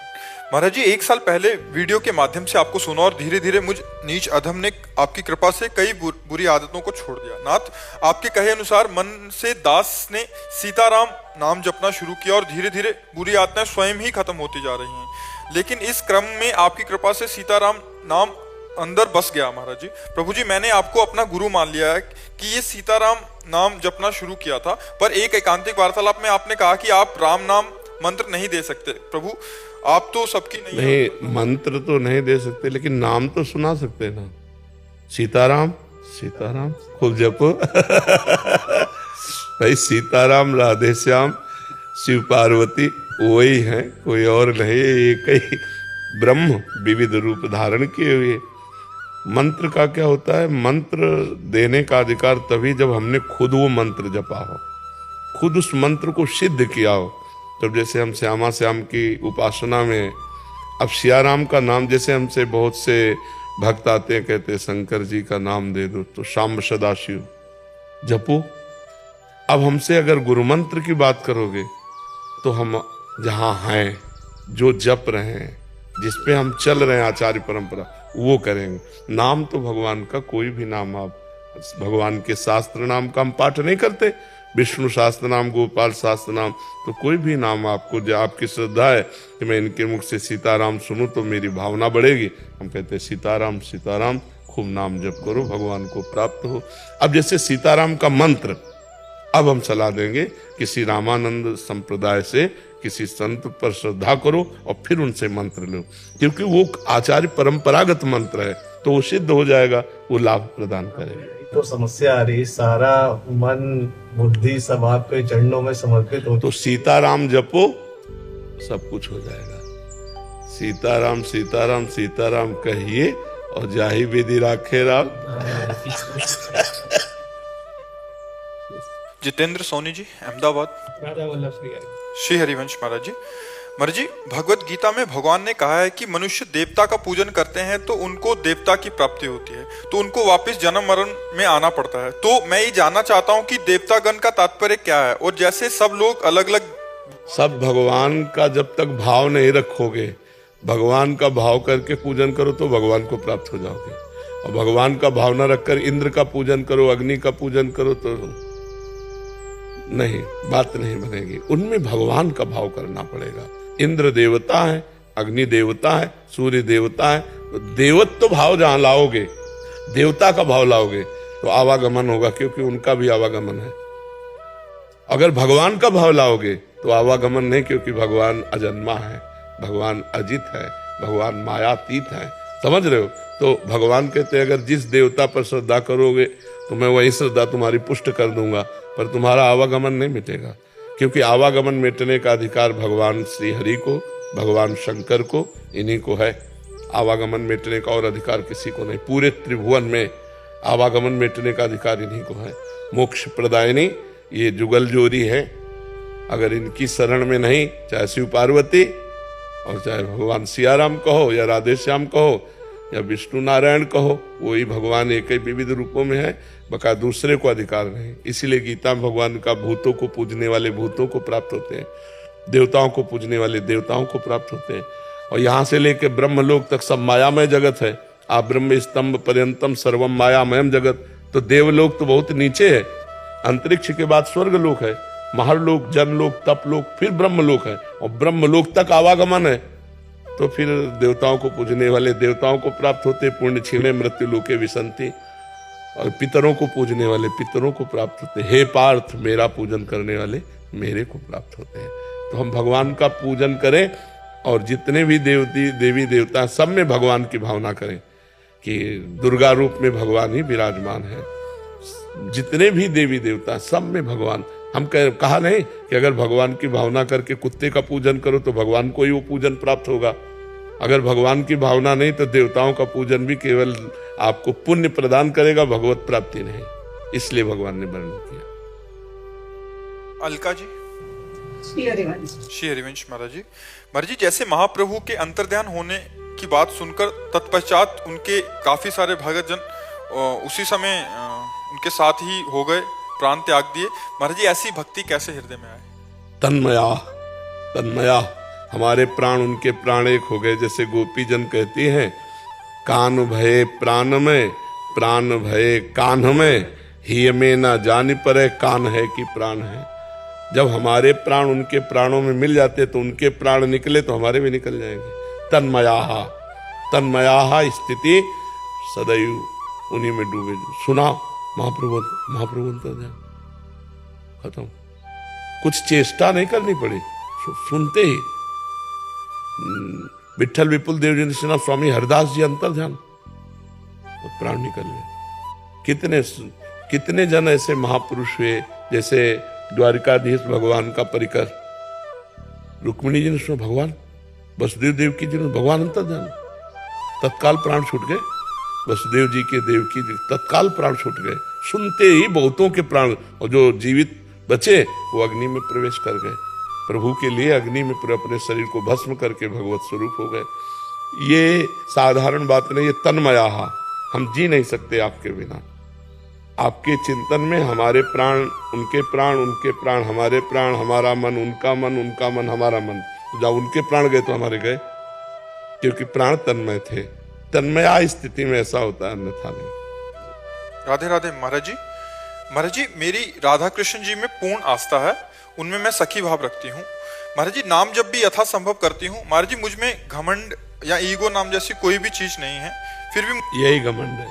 महाराज जी, 1 साल पहले वीडियो के माध्यम से आपको सुना और धीरे धीरे मुझ नीच अधम ने आपकी कृपा से कई बुरी आदतों को छोड़ दिया। नाथ, आपके कहे अनुसार मन से दास ने सीताराम नाम जपना शुरू किया और धीरे धीरे बुरी आदतें स्वयं ही खत्म होती जा रही हैं। लेकिन इस क्रम में आपकी कृपा से सीताराम नाम अंदर बस गया। महाराज जी, प्रभु जी, मैंने आपको अपना गुरु मान लिया है कि ये सीताराम नाम जपना शुरू किया था, पर एक एकांतिक वार्तालाप में आपने कहा कि आप राम नाम मंत्र नहीं दे सकते। प्रभु, आप तो सबकी नहीं, मंत्र तो नहीं दे सकते, लेकिन नाम तो सुना सकते ना। सीताराम सीताराम खूब जपो। भाई, सीताराम, राधे श्याम, शिव पार्वती वही हैं, कोई और नहीं। एक ही ब्रह्म विविध रूप धारण किए हुए। मंत्र का क्या होता है? मंत्र देने का अधिकार तभी जब हमने खुद वो मंत्र जपा हो, खुद उस मंत्र को सिद्ध किया हो। तब जैसे हम श्यामा श्याम की उपासना में, अब सियाराम का नाम, जैसे हमसे बहुत से भक्त आते हैं, कहते हैं शंकर जी का नाम दे दो, तो शाम सदाशिव जपो। अब हमसे अगर गुरु मंत्र की बात करोगे, तो हम जहाँ हैं, जो जप रहे हैं, जिस पे हम चल रहे हैं आचार्य परंपरा, वो करेंगे। नाम तो भगवान का कोई भी नाम, आप भगवान के शास्त्र नाम का हम पाठ नहीं करते, विष्णु शास्त्र नाम, गोपाल शास्त्र नाम, तो कोई भी नाम आपको, जो आपकी श्रद्धा है कि मैं इनके मुख से सीताराम सुनूं तो मेरी भावना बढ़ेगी, हम कहते हैं सीताराम सीताराम, खूब नाम जप करो, भगवान को प्राप्त हो। अब जैसे सीताराम का मंत्र अब हम सलाह देंगे, किसी रामानंद संप्रदाय से किसी संत पर श्रद्धा करो और फिर उनसे मंत्र लो, क्योंकि वो आचार्य परंपरागत मंत्र है, तो वो सिद्ध हो जाएगा, वो लाभ प्रदान करेगा। तो समस्या आ रही, सारा मन बुद्धि सब आपके चरणों में समर्पित हो, तो सीताराम जपो, सब कुछ हो जाएगा। सीताराम सीताराम सीताराम कहिए और जाहि विधि राखे राम। जितेंद्र सोनी जी, अहमदाबाद। राधा वल्लभ श्री हरिवंश महाराज जी। महाराज जी, भगवत गीता में भगवान ने कहा है कि मनुष्य देवता का पूजन करते हैं तो उनको देवता की प्राप्ति होती है, तो उनको वापस जन्म मरण में आना पड़ता है। तो मैं ये जानना चाहता हूँ कि देवतागण का तात्पर्य क्या है, और जैसे सब लोग अलग अलग, सब भगवान का जब तक भाव नहीं रखोगे, भगवान का भाव करके पूजन करो तो भगवान को प्राप्त हो जाओगे, और भगवान का भाव न रखकर इंद्र का पूजन करो, अग्नि का पूजन करो, तो नहीं, बात नहीं बनेगी। उनमें भगवान का भाव करना पड़ेगा। इंद्र देवता है, अग्नि देवता है, सूर्य देवता है, तो देवत्व भाव जहां लाओगे, देवता का भाव लाओगे, तो आवागमन होगा, क्योंकि उनका भी आवागमन है। अगर भगवान का भाव लाओगे तो आवागमन नहीं, क्योंकि भगवान अजन्मा है, भगवान अजित है, भगवान मायातीत है, समझ रहे हो? तो भगवान कहते हैं, अगर जिस देवता पर श्रद्धा करोगे तो मैं वही श्रद्धा तुम्हारी पुष्ट कर दूंगा, पर तुम्हारा आवागमन नहीं मिटेगा, क्योंकि आवागमन मिटने का अधिकार भगवान श्री हरि को, भगवान शंकर को, इन्हीं को है। आवागमन मिटने का और अधिकार किसी को नहीं। पूरे त्रिभुवन में आवागमन मिटने का अधिकार इन्हीं को है। मोक्ष प्रदायिनी ये जुगल जोरी है, अगर इनकी शरण में नहीं, चाहे शिव पार्वती और चाहे भगवान सियाराम कहो या राधे श्याम कहो या विष्णु नारायण कहो, वही भगवान एक ही विविध रूपों में है, बका दूसरे को अधिकार नहीं। इसीलिए गीता में भगवान का भूतों को पूजने वाले भूतों को प्राप्त होते हैं, देवताओं को पूजने वाले देवताओं को प्राप्त होते हैं। और यहाँ से लेके ब्रह्मलोक तक सब मायामय जगत है। आप ब्रह्म स्तंभ पर्यंतम सर्वम मायामयम जगत, तो देवलोक तो बहुत नीचे है, अंतरिक्ष के बाद स्वर्ग लोक है, महरलोक, जनलोक, तपलोक, फिर ब्रह्मलोक है, और ब्रह्मलोक तक आवागमन है। तो फिर देवताओं को पूजने वाले देवताओं को प्राप्त होते, पुण्य क्षीणे मृत्यु लोके विसंति, और पितरों को पूजने वाले पितरों को प्राप्त होते। हे पार्थ, मेरा पूजन करने वाले मेरे को प्राप्त होते हैं। तो हम भगवान का पूजन करें, और जितने भी देवी देवता सब में भगवान की भावना करें कि दुर्गा रूप में भगवान ही विराजमान है। जितने भी देवी देवता सब में भगवान, हम कहा नहीं कि अगर भगवान की भावना करके कुत्ते का पूजन करो तो भगवान को ही वो पूजन प्राप्त होगा। अगर भगवान की भावना नहीं तो देवताओं का पूजन भी केवल आपको पुण्य प्रदान करेगा, भगवत प्राप्ति नहीं। इसलिए भगवान ने वर्णन किया। अलका जी। श्री हरिवंश महाराज जी। महाराज जी, जैसे महाप्रभु के अंतर्ध्यान होने की बात सुनकर तत्पश्चात उनके काफी सारे भगत जन उसी समय उनके साथ ही हो गए, प्राण त्याग दिए। महाराज जी, ऐसी भक्ति कैसे हृदय में आए? तन्मया तन्मया, हमारे प्राण उनके प्राण एक हो गए। जैसे गोपी जन कहती हैं, कान भये प्राण में, प्राण भये कान में, ही में ना जान परे कान है कि प्राण है। जब हमारे प्राण उनके प्राणों में मिल जाते तो उनके प्राण निकले तो हमारे भी निकल जाएंगे। तन्मयाहा तन्मयाहा स्थिति सदैव उन्हीं में डूबे। सुना महाप्रभु अंतर्ध्यान खत्म, कुछ चेष्टा नहीं करनी पड़ी, सुनते ही विठल विपुल देव जी ने सुना, स्वामी हरदास जी अंतर्ध्यान, तो प्राण निकल गए। कितने जन ऐसे महापुरुष हुए, जैसे द्वारिकाधीश भगवान का परिकर, रुक्मिणी जी ने सुना भगवान, वसुदेव देव की जी ने भगवान अंतर्ध्यान, तत्काल प्राण छूट गए। वसुदेव जी के देवकी जी तत्काल प्राण छूट गए, सुनते ही बहुतों के प्राण, और जो जीवित बचे वो अग्नि में प्रवेश कर गए। प्रभु के लिए अग्नि में अपने शरीर को भस्म करके भगवत स्वरूप हो गए। ये साधारण बात नहीं, ये तन्मया, हम जी नहीं सकते आपके बिना। आपके चिंतन में हमारे प्राण उनके प्राण, उनके प्राण हमारे प्राण, हमारा मन उनका मन, उनका मन हमारा मन। जब उनके प्राण गए तो हमारे गए, क्योंकि प्राण तन्मय थे। तन्मया स्थिति में ऐसा होता है, अन्यथा नहीं। राधे राधे महाराज जी। महाराज जी, मेरी राधा कृष्ण जी में पूर्ण आस्था है, उनमें मैं सखी भाव रखती हूँ। महाराज जी, नाम जब भी यथासंभव करती हूँ, महाराज जी मुझ में घमंड या ईगो नाम जैसी कोई भी चीज नहीं है, फिर भी यही घमंड है।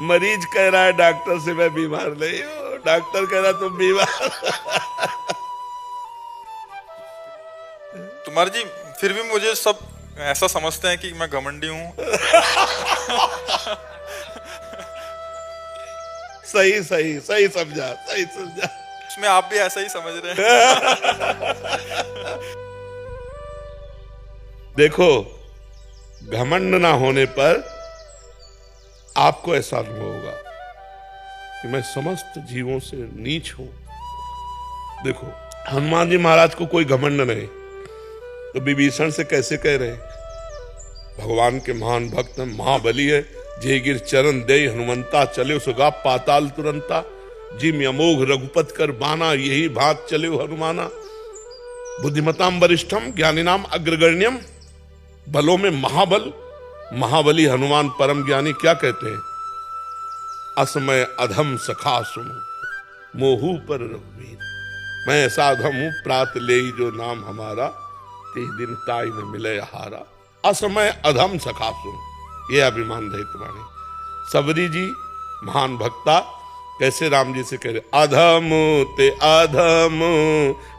मरीज कह रहा है डॉक्टर से मैं बीमार नहीं हूं, डॉक्टर कह रहा तुम बीमार। तुम्हारे जी फिर भी मुझे सब ऐसा समझते हैं कि मैं घमंडी हूं। सही सही सही समझा, सही समझा। उसमें आप भी ऐसा ही समझ रहे हैं। देखो, घमंड ना होने पर आपको ऐसा अनुभव होगा कि मैं समस्त जीवों से नीच हूं। देखो, हनुमान जी महाराज को कोई घमंड नहीं, तो विभीषण से कैसे कह रहे हैं? भगवान के महान भक्त महाबली है, जे गिर चरण दे हनुमंता, चले सुगा पाताल तुरंता, जिम अमोघ रघुपत कर बाना, यही भात चले हनुमाना। बुद्धिमताम वरिष्ठम ज्ञानिनाम अग्रगण्यम, बलों में महाबल, महाबली हनुमान परम ज्ञानी। क्या कहते हैं? असमय अधम सखा सुनो, मोहू पर रघुवीर। मैं ऐसा अधम हूं, प्रात ले जो नाम हमारा, ते दिन ताई न मिले हारा। असमय अधम सखा सुनो, ये अभिमान रहित वाणी। सबरी जी महान भक्ता कैसे राम जी से कह रहे, अधम ते अधम,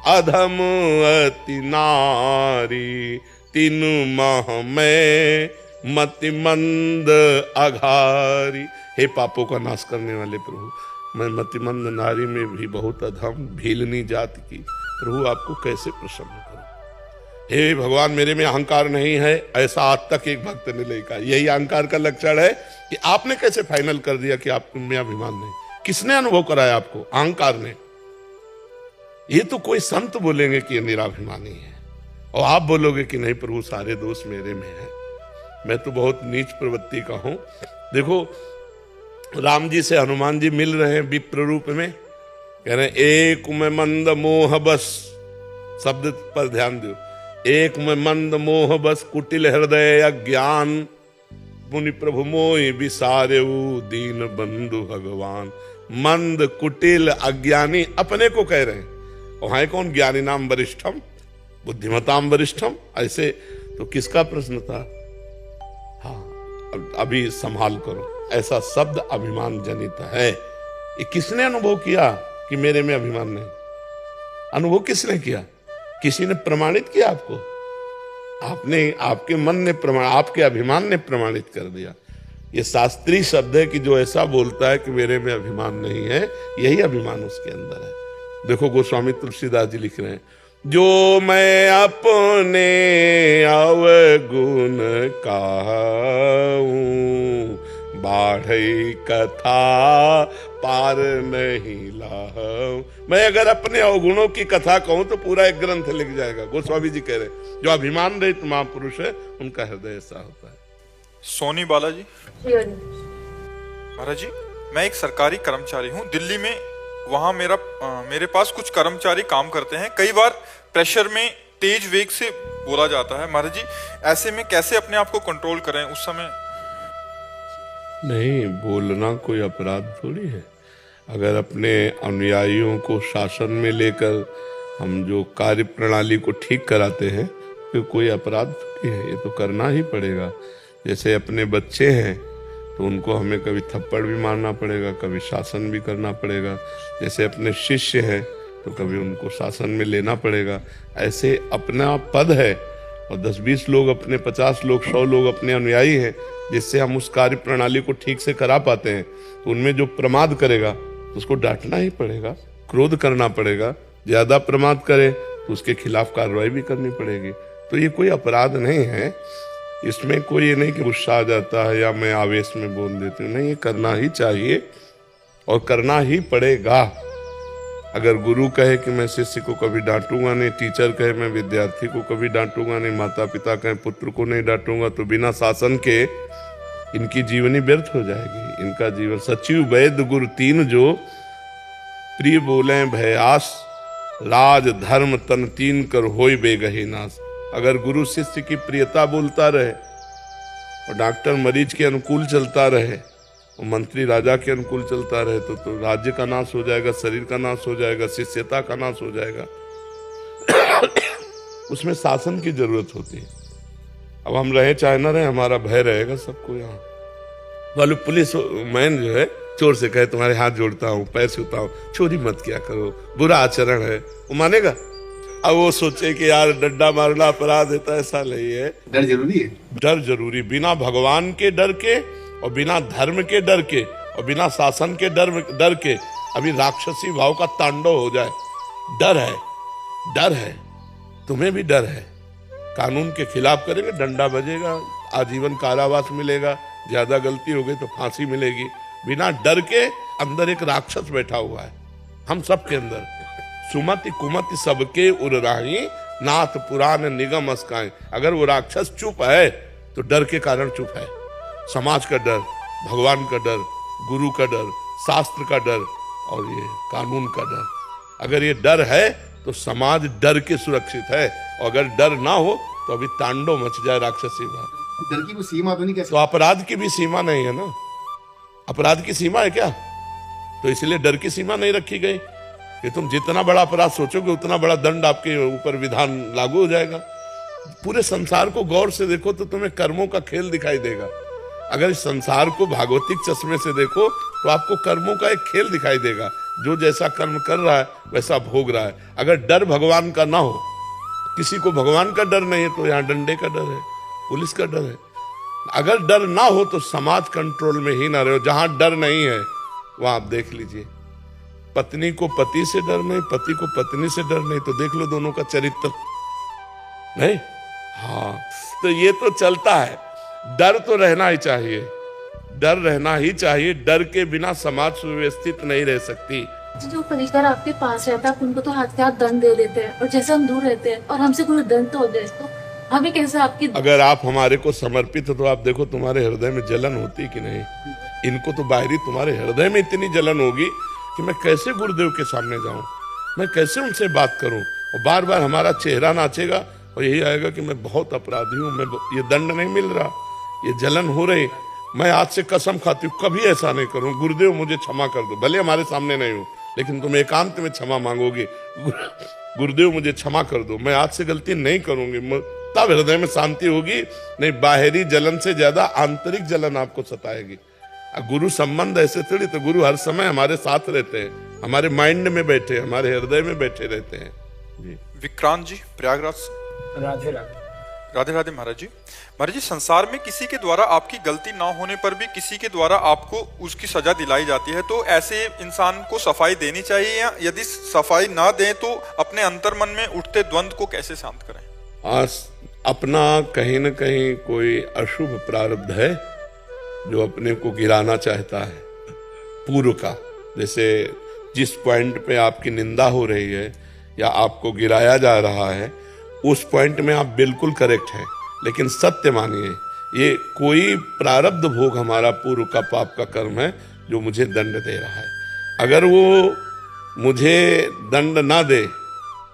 अधम अति नारी, तीन माह में मति मंद अघारी। हे पापों का नाश करने वाले प्रभु, मैं मतिमंद नारी में भी बहुत अधम, भीलनी जात की, प्रभु आपको कैसे प्रसन्न करूं। हे भगवान, मेरे में अहंकार नहीं है, ऐसा आज तक एक भक्त ने नहीं कहा। यही अहंकार का लक्षण है कि आपने कैसे फाइनल कर दिया कि आप में अभिमान नहीं। किसने अनुभव कराया आपको? अहंकार ने। ये तो कोई संत बोलेंगे कि ये निराभिमानी है, और आप बोलोगे कि नहीं प्रभु सारे दोष मेरे में है, मैं तो बहुत नीच प्रवृत्ति का हूं। देखो, राम जी से हनुमान जी मिल रहे हैं विप्र रूप में, कह रहे हैं एक में मंद मोह बस, शब्द पर ध्यान दो, एक में मंद मोह बस कुटिल हृदय अज्ञान, मुनि प्रभु मोहि विसारेऊ दीन बंधु भगवान। मंद कुटिल अज्ञानी अपने को कह रहे हैं, और है कौन? ज्ञानी नाम वरिष्ठम बुद्धिमताम वरिष्ठम। ऐसे तो किसका प्रश्न था? हाँ, अभी संभाल करो, ऐसा शब्द अभिमान जनित है। ये किसने अनुभव किया कि मेरे में अभिमान नहीं? अनुभव किसने किया? किसी ने प्रमाणित किया आपको? आपने, आपके मन ने प्रमाण, आपके अभिमान ने प्रमाणित कर दिया। ये शास्त्रीय शब्द है कि जो ऐसा बोलता है कि मेरे में अभिमान नहीं है, यही अभिमान उसके अंदर है। देखो, गोस्वामी तुलसीदास जी लिख रहे हैं, जो मैं अपने अवगुण कहूं, बाढ़ई कथा पार नहीं लाऊं। मैं अगर अपने अवगुणों की कथा कहूं तो पूरा एक ग्रंथ लिख जाएगा। गोस्वामी जी कह रहे हैं, जो अभिमान रहित महापुरुष है उनका हृदय ऐसा होता है। सोनी बालाजी महाराज जी, मैं एक सरकारी कर्मचारी हूँ दिल्ली में। वहाँ मेरे पास कुछ कर्मचारी काम करते हैं। कई बार प्रेशर में तेज वेग से बोला जाता है। महाराज जी, ऐसे में कैसे अपने आप को कंट्रोल करें उस समय? नहीं, बोलना कोई अपराध थोड़ी है। अगर अपने अनुयायियों को शासन में लेकर हम जो कार्य प्रणाली को ठीक कराते हैं, तो कोई अपराध थोड़ी है, ये तो करना ही पड़ेगा। जैसे अपने बच्चे हैं तो उनको हमें कभी थप्पड़ भी मारना पड़ेगा, कभी शासन भी करना पड़ेगा। जैसे अपने शिष्य हैं तो कभी उनको शासन में लेना पड़ेगा। ऐसे अपना पद है, और 10-20 लोग अपने, 50 लोग, 100 लोग अपने अनुयायी हैं, जिससे हम उस कार्य प्रणाली को ठीक से करा पाते हैं। तो उनमें जो प्रमाद करेगा तो उसको डांटना ही पड़ेगा, क्रोध करना पड़ेगा। ज्यादा प्रमाद करे तो उसके खिलाफ कार्रवाई भी करनी पड़ेगी। तो ये कोई अपराध नहीं है, इसमें कोई ये नहीं कि गुस्सा आ जाता है या मैं आवेश में बोल देती हूँ। नहीं, ये करना ही चाहिए और करना ही पड़ेगा। अगर गुरु कहे कि मैं शिष्य को कभी डांटूंगा नहीं, टीचर कहे मैं विद्यार्थी को कभी डांटूंगा नहीं, माता पिता कहे पुत्र को नहीं डांटूंगा, तो बिना शासन के इनकी जीवनी व्यर्थ हो जाएगी। इनका जीवन सचिव वैद्य गुरु तीन जो, प्रिय बोले भयास, राज धर्म तन तीन कर होय बेगही नाश। अगर गुरु शिष्य की प्रियता बोलता रहे, और डॉक्टर मरीज के अनुकूल चलता रहे, और मंत्री राजा के अनुकूल चलता रहे, तो राज्य का नाश हो जाएगा, शरीर का नाश हो जाएगा, शिष्यता का नाश हो जाएगा। उसमें शासन की जरूरत होती है। अब हम रहे चाहे ना रहे, हमारा भय रहेगा सबको। यहाँ वाले पुलिस मैन जो है चोर से कहे तुम्हारे हाथ जोड़ता हूँ, पैर छूता हूँ, चोरी मत किया करो, बुरा आचरण है, वो मानेगा? अब वो सोचे कि यार डंडा मारना अपराध है, तो ऐसा नहीं है। डर जरूरी है, डर जरूरी। बिना भगवान के डर के, और बिना धर्म के डर के, और बिना शासन के डर के अभी राक्षसी भाव का तांडव हो जाए। डर है, डर है, तुम्हें भी डर है। कानून के खिलाफ करेंगे, डंडा बजेगा, आजीवन कारावास मिलेगा, ज्यादा गलती हो गई तो फांसी मिलेगी। बिना डर के अंदर एक राक्षस बैठा हुआ है, हम सब के अंदर। सुमति कुमति सबके उर्राही, नाथ पुराण निगम अस्काए। अगर वो राक्षस चुप है तो डर के कारण चुप है। समाज का डर, भगवान का डर, गुरु का डर, शास्त्र का डर, और ये कानून का डर। अगर ये डर है तो समाज डर के सुरक्षित है, और अगर डर ना हो तो अभी तांडव मच जाए राक्षसी भाव। डर की कोई सीमा तो नहीं, कैसे? तो अपराध की भी सीमा नहीं है ना। अपराध की सीमा है क्या? तो इसलिए डर की सीमा नहीं रखी गई कि तुम जितना बड़ा अपराध सोचोगे उतना बड़ा दंड आपके ऊपर विधान लागू हो जाएगा। पूरे संसार को गौर से देखो तो तुम्हें कर्मों का खेल दिखाई देगा। अगर इस संसार को भागवतिक चश्मे से देखो तो आपको कर्मों का एक खेल दिखाई देगा। जो जैसा कर्म कर रहा है वैसा भोग रहा है। अगर डर भगवान का ना हो, किसी को भगवान का डर नहीं है, तो यहाँ डंडे का डर है, पुलिस का डर है। अगर डर ना हो तो समाज कंट्रोल में ही ना रहे। जहां डर नहीं है वहां आप देख लीजिए पत्नी को पति से डर नहीं, पति को पत्नी से डर नहीं, तो देख लो दोनों का चरित्र नहीं। हाँ, तो ये तो चलता है। डर तो रहना ही चाहिए, डर रहना ही चाहिए। डर के बिना समाज सुव्यवस्थित नहीं रह सकती। जो परिवार आपके पास रहता है उनको तो हाथ के हाथ दंड दे देते हैं, और जैसे हम दूर रहते हैं और हमसे कोई दंड तो दे, तो हमें कैसे आपकी। अगर आप हमारे को समर्पित हो तो आप देखो तुम्हारे हृदय में जलन होती कि नहीं। इनको तो बाहरी, तुम्हारे हृदय में इतनी जलन होगी कि मैं कैसे गुरुदेव के सामने जाऊं, मैं कैसे उनसे बात करूं। और बार बार हमारा चेहरा नाचेगा और यही आएगा कि मैं बहुत अपराधी हूं, मैं ये दंड नहीं मिल रहा, ये जलन हो रही। मैं आज से कसम खाती हूँ कभी ऐसा नहीं करूं। गुरुदेव मुझे क्षमा कर दो, भले हमारे सामने नहीं हो लेकिन तुम एकांत में क्षमा मांगोगे। गुरुदेव मुझे क्षमा कर दो, मैं आज से गलती नहीं करूंगी। तब हृदय में शांति होगी। नहीं, बाहरी जलन से ज्यादा आंतरिक जलन आपको सताएगी। गुरु संबंध ऐसे थोड़ी, तो गुरु हर समय हमारे साथ रहते हैं, हमारे माइंड में बैठे, हमारे हृदय में बैठे रहते हैं जी। विक्रांत जी प्रयागराज से। राधे राधे। राधे राधे महाराज जी। महाराज जी, संसार में किसी के द्वारा आपकी गलती ना होने पर भी किसी के द्वारा आपको उसकी सजा दिलाई जाती है, तो ऐसे इंसान को सफाई देनी चाहिए, या यदि सफाई ना दें तो अपने अंतर्मन में उठते द्वंद्व को कैसे शांत करें? अपना कहीं न कहीं कोई अशुभ प्रारब्ध है जो अपने को गिराना चाहता है पूर्व का। जैसे जिस पॉइंट पे आपकी निंदा हो रही है या आपको गिराया जा रहा है, उस पॉइंट में आप बिल्कुल करेक्ट हैं, लेकिन सत्य मानिए ये कोई प्रारब्ध भोग हमारा पूर्व का पाप का कर्म है जो मुझे दंड दे रहा है। अगर वो मुझे दंड ना दे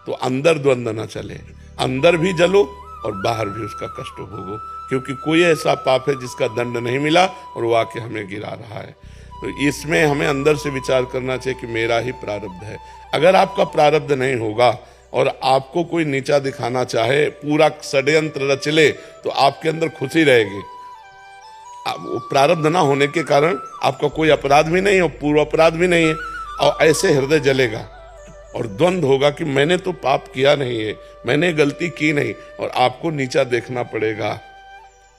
तो अंदर द्वंद्व ना चले, अंदर भी जलो और बाहर भी उसका कष्ट भोगो, क्योंकि कोई ऐसा पाप है जिसका दंड नहीं मिला और वो आके हमें गिरा रहा है। तो इसमें हमें अंदर से विचार करना चाहिए कि मेरा ही प्रारब्ध है। अगर आपका प्रारब्ध नहीं होगा और आपको कोई नीचा दिखाना चाहे, पूरा षड्यंत्र रच ले, तो आपके अंदर खुशी रहेगी। वो प्रारब्ध ना होने के कारण आपका कोई अपराध भी नहीं है, पूर्व अपराध भी नहीं है, और ऐसे हृदय जलेगा और द्वंद्व होगा कि मैंने तो पाप किया नहीं है, मैंने गलती की नहीं, और आपको नीचा देखना पड़ेगा।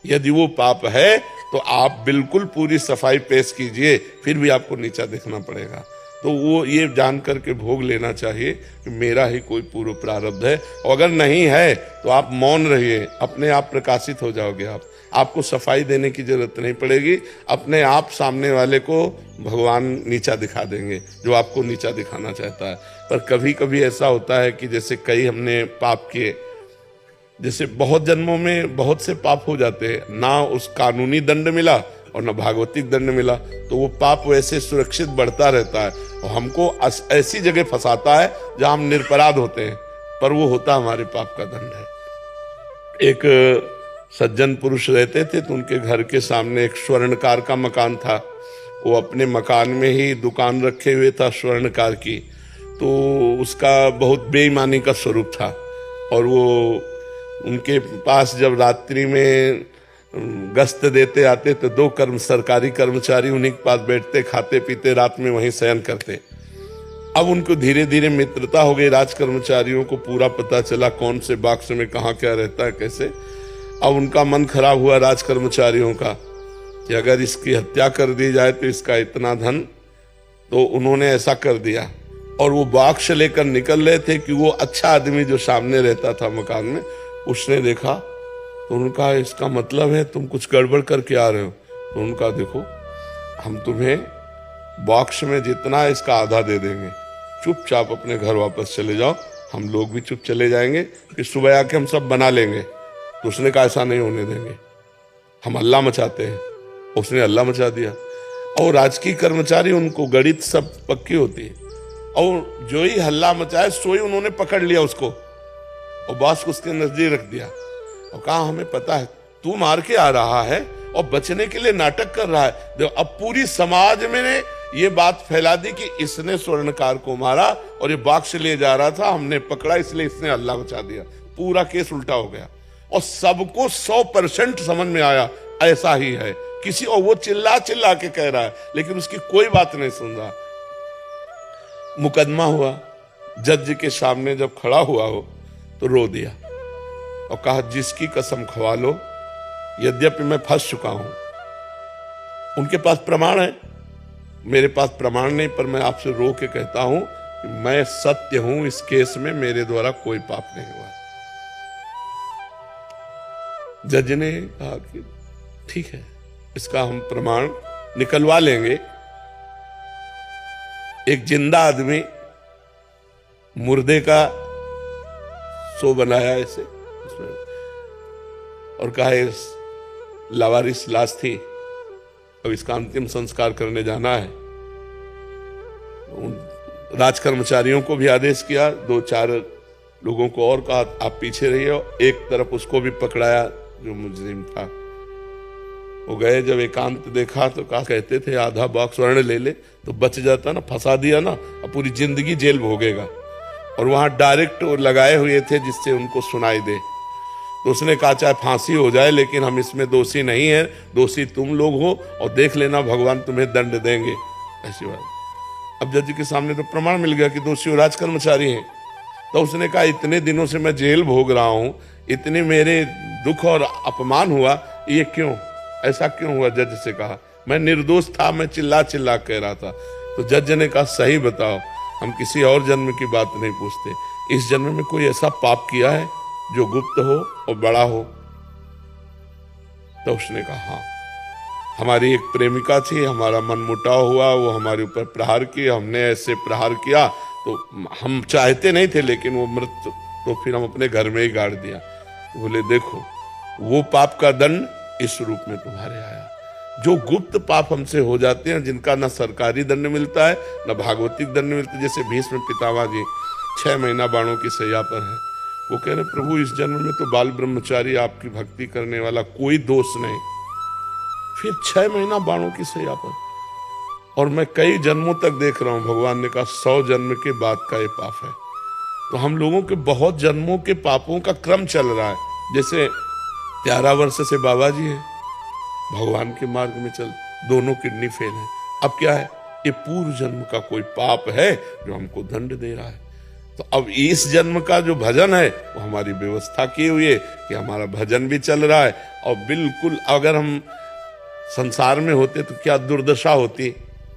यदि वो पाप है तो आप बिल्कुल पूरी सफाई पेश कीजिए, फिर भी आपको नीचा देखना पड़ेगा। तो वो ये जान करके भोग लेना चाहिए कि मेरा ही कोई पूर्व प्रारब्ध है, और अगर नहीं है तो आप मौन रहिए, अपने आप प्रकाशित हो जाओगे। आपको सफाई देने की जरूरत नहीं पड़ेगी, अपने आप सामने वाले को भगवान नीचा दिखा देंगे जो आपको नीचा दिखाना चाहता है। पर कभी कभी ऐसा होता है कि जैसे कई हमने पाप किए, जैसे बहुत जन्मों में बहुत से पाप हो जाते हैं, ना उस कानूनी दंड मिला और न भागवतिक दंड मिला, तो वो पाप वैसे सुरक्षित बढ़ता रहता है और हमको ऐसी जगह फंसाता है जहां हम निरपराध होते हैं, पर वो होता हमारे पाप का दंड है। एक सज्जन पुरुष रहते थे, तो उनके घर के सामने एक स्वर्णकार का मकान था। वो अपने मकान में ही दुकान रखे हुए था स्वर्णकार की, तो उसका बहुत बेईमानी का स्वरूप था। और वो उनके पास जब रात्रि में गश्त देते आते तो 2 सरकारी कर्मचारी उन्हीं के पास बैठते, खाते पीते, रात में वहीं शयन करते। अब उनको धीरे धीरे मित्रता हो गई, राज कर्मचारियों को पूरा पता चला कौन से बाक्स में कहाँ क्या रहता है कैसे। अब उनका मन खराब हुआ राज कर्मचारियों का कि अगर इसकी हत्या कर दी जाए तो इसका इतना धन, तो उन्होंने ऐसा कर दिया। और वो बाक्स लेकर निकल रहे थे कि वो अच्छा आदमी जो सामने रहता था मकान में, उसने देखा तो उनका इसका मतलब है तुम कुछ गड़बड़ करके आ रहे हो। तो उनका देखो, हम तुम्हें बॉक्स में जितना है इसका आधा दे देंगे, चुपचाप अपने घर वापस चले जाओ, हम लोग भी चुप चले जाएंगे, फिर सुबह आके हम सब बना लेंगे। तो उसने कहा ऐसा नहीं होने देंगे, हम हल्ला मचाते हैं। उसने हल्ला मचा दिया। और राजकीय कर्मचारी, उनको गणित सब पक्की होती है, और जो ही हल्ला मचाए सो ही उन्होंने पकड़ लिया उसको और बॉस को उसके नजदीक रख दिया और कहा हमें पता है तू मार के आ रहा है और बचने के लिए नाटक कर रहा है। देखो, अब पूरी समाज में ने ये बात फैला दी कि इसने स्वर्णकार को मारा और ये बाक्स ले जा रहा था, हमने पकड़ा इसलिए इसने हल्ला मचा दिया। पूरा केस उल्टा हो गया और सबको 100% समझ में आया ऐसा ही है किसी, और वो चिल्ला चिल्ला के कह रहा है लेकिन उसकी कोई बात नहीं सुन रहा। मुकदमा हुआ, जज के सामने जब खड़ा हुआ हो तो रो दिया और कहा जिसकी कसम खवा लो, यद्यपि मैं फंस चुका हूं, उनके पास प्रमाण है, मेरे पास प्रमाण नहीं, पर मैं आपसे रो के कहता हूं कि मैं सत्य हूं, इस केस में मेरे द्वारा कोई पाप नहीं हुआ। जज ने कहा कि ठीक है, इसका हम प्रमाण निकलवा लेंगे। एक जिंदा आदमी मुर्दे का सो बनाया ऐसे उसमें, और कहा लावारिस लाश थी, अब इसका अंतिम संस्कार करने जाना है। उन राज कर्मचारियों को भी आदेश किया, 2-4 लोगों को और कहा आप पीछे रहिए, एक तरफ उसको भी पकड़ाया जो मुजरिम था। वो गए, जब एकांत देखा तो कहा, कहते थे आधा बॉक्स स्वर्ण ले ले तो बच जाता ना, फंसा दिया ना, अब पूरी जिंदगी जेल भोगेगा। और वहां डायरेक्ट लगाए हुए थे जिससे उनको सुनाई दे। तो उसने कहा चाहे फांसी हो जाए लेकिन हम इसमें दोषी नहीं है, दोषी तुम लोग हो, और देख लेना भगवान तुम्हें दंड देंगे, ऐसी बात। अब जज के सामने तो प्रमाण मिल गया कि दोषी राज कर्मचारी हैं। तो उसने कहा इतने दिनों से मैं जेल भोग रहा हूं, इतने मेरे दुख और अपमान हुआ, ये क्यों, ऐसा क्यों हुआ? जज से कहा मैं निर्दोष था, मैं चिल्ला चिल्ला कह रहा था। तो जज ने कहा सही बताओ, हम किसी और जन्म की बात नहीं पूछते, इस जन्म में कोई ऐसा पाप किया है जो गुप्त हो और बड़ा हो? तो उसने कहा हाँ, हमारी एक प्रेमिका थी, हमारा मन मुटाव हुआ, वो हमारे ऊपर प्रहार किया, हमने ऐसे प्रहार किया तो हम चाहते नहीं थे, लेकिन वो मृत, तो फिर हम अपने घर में ही गाड़ दिया। तो बोले देखो, वो पाप का दंड इस रूप में तुम्हारे आया। जो गुप्त पाप हमसे हो जाते हैं, जिनका न सरकारी दंड मिलता है न भागवतिक दंड मिलता है, जैसे भीष्म पितामह जी 6 महीना बाणों की सैया पर है, वो कह रहे प्रभु इस जन्म में तो बाल ब्रह्मचारी आपकी भक्ति करने वाला, कोई दोष नहीं, फिर 6 महीना बाणों की सैया पर, और मैं कई जन्मों तक देख रहा हूं। भगवान ने कहा 100 जन्म के बाद का ये पाप है। तो हम लोगों के बहुत जन्मों के पापों का क्रम चल रहा है। जैसे 11 वर्ष से बाबा जी हैं, भगवान के मार्ग में चल, दोनों किडनी फेल है। अब क्या है, ये पूर्व जन्म का कोई पाप है जो हमको दंड दे रहा है। तो अब इस जन्म का जो भजन है वो हमारी व्यवस्था की हुई है कि हमारा भजन भी चल रहा है, और बिल्कुल अगर हम संसार में होते तो क्या दुर्दशा होती,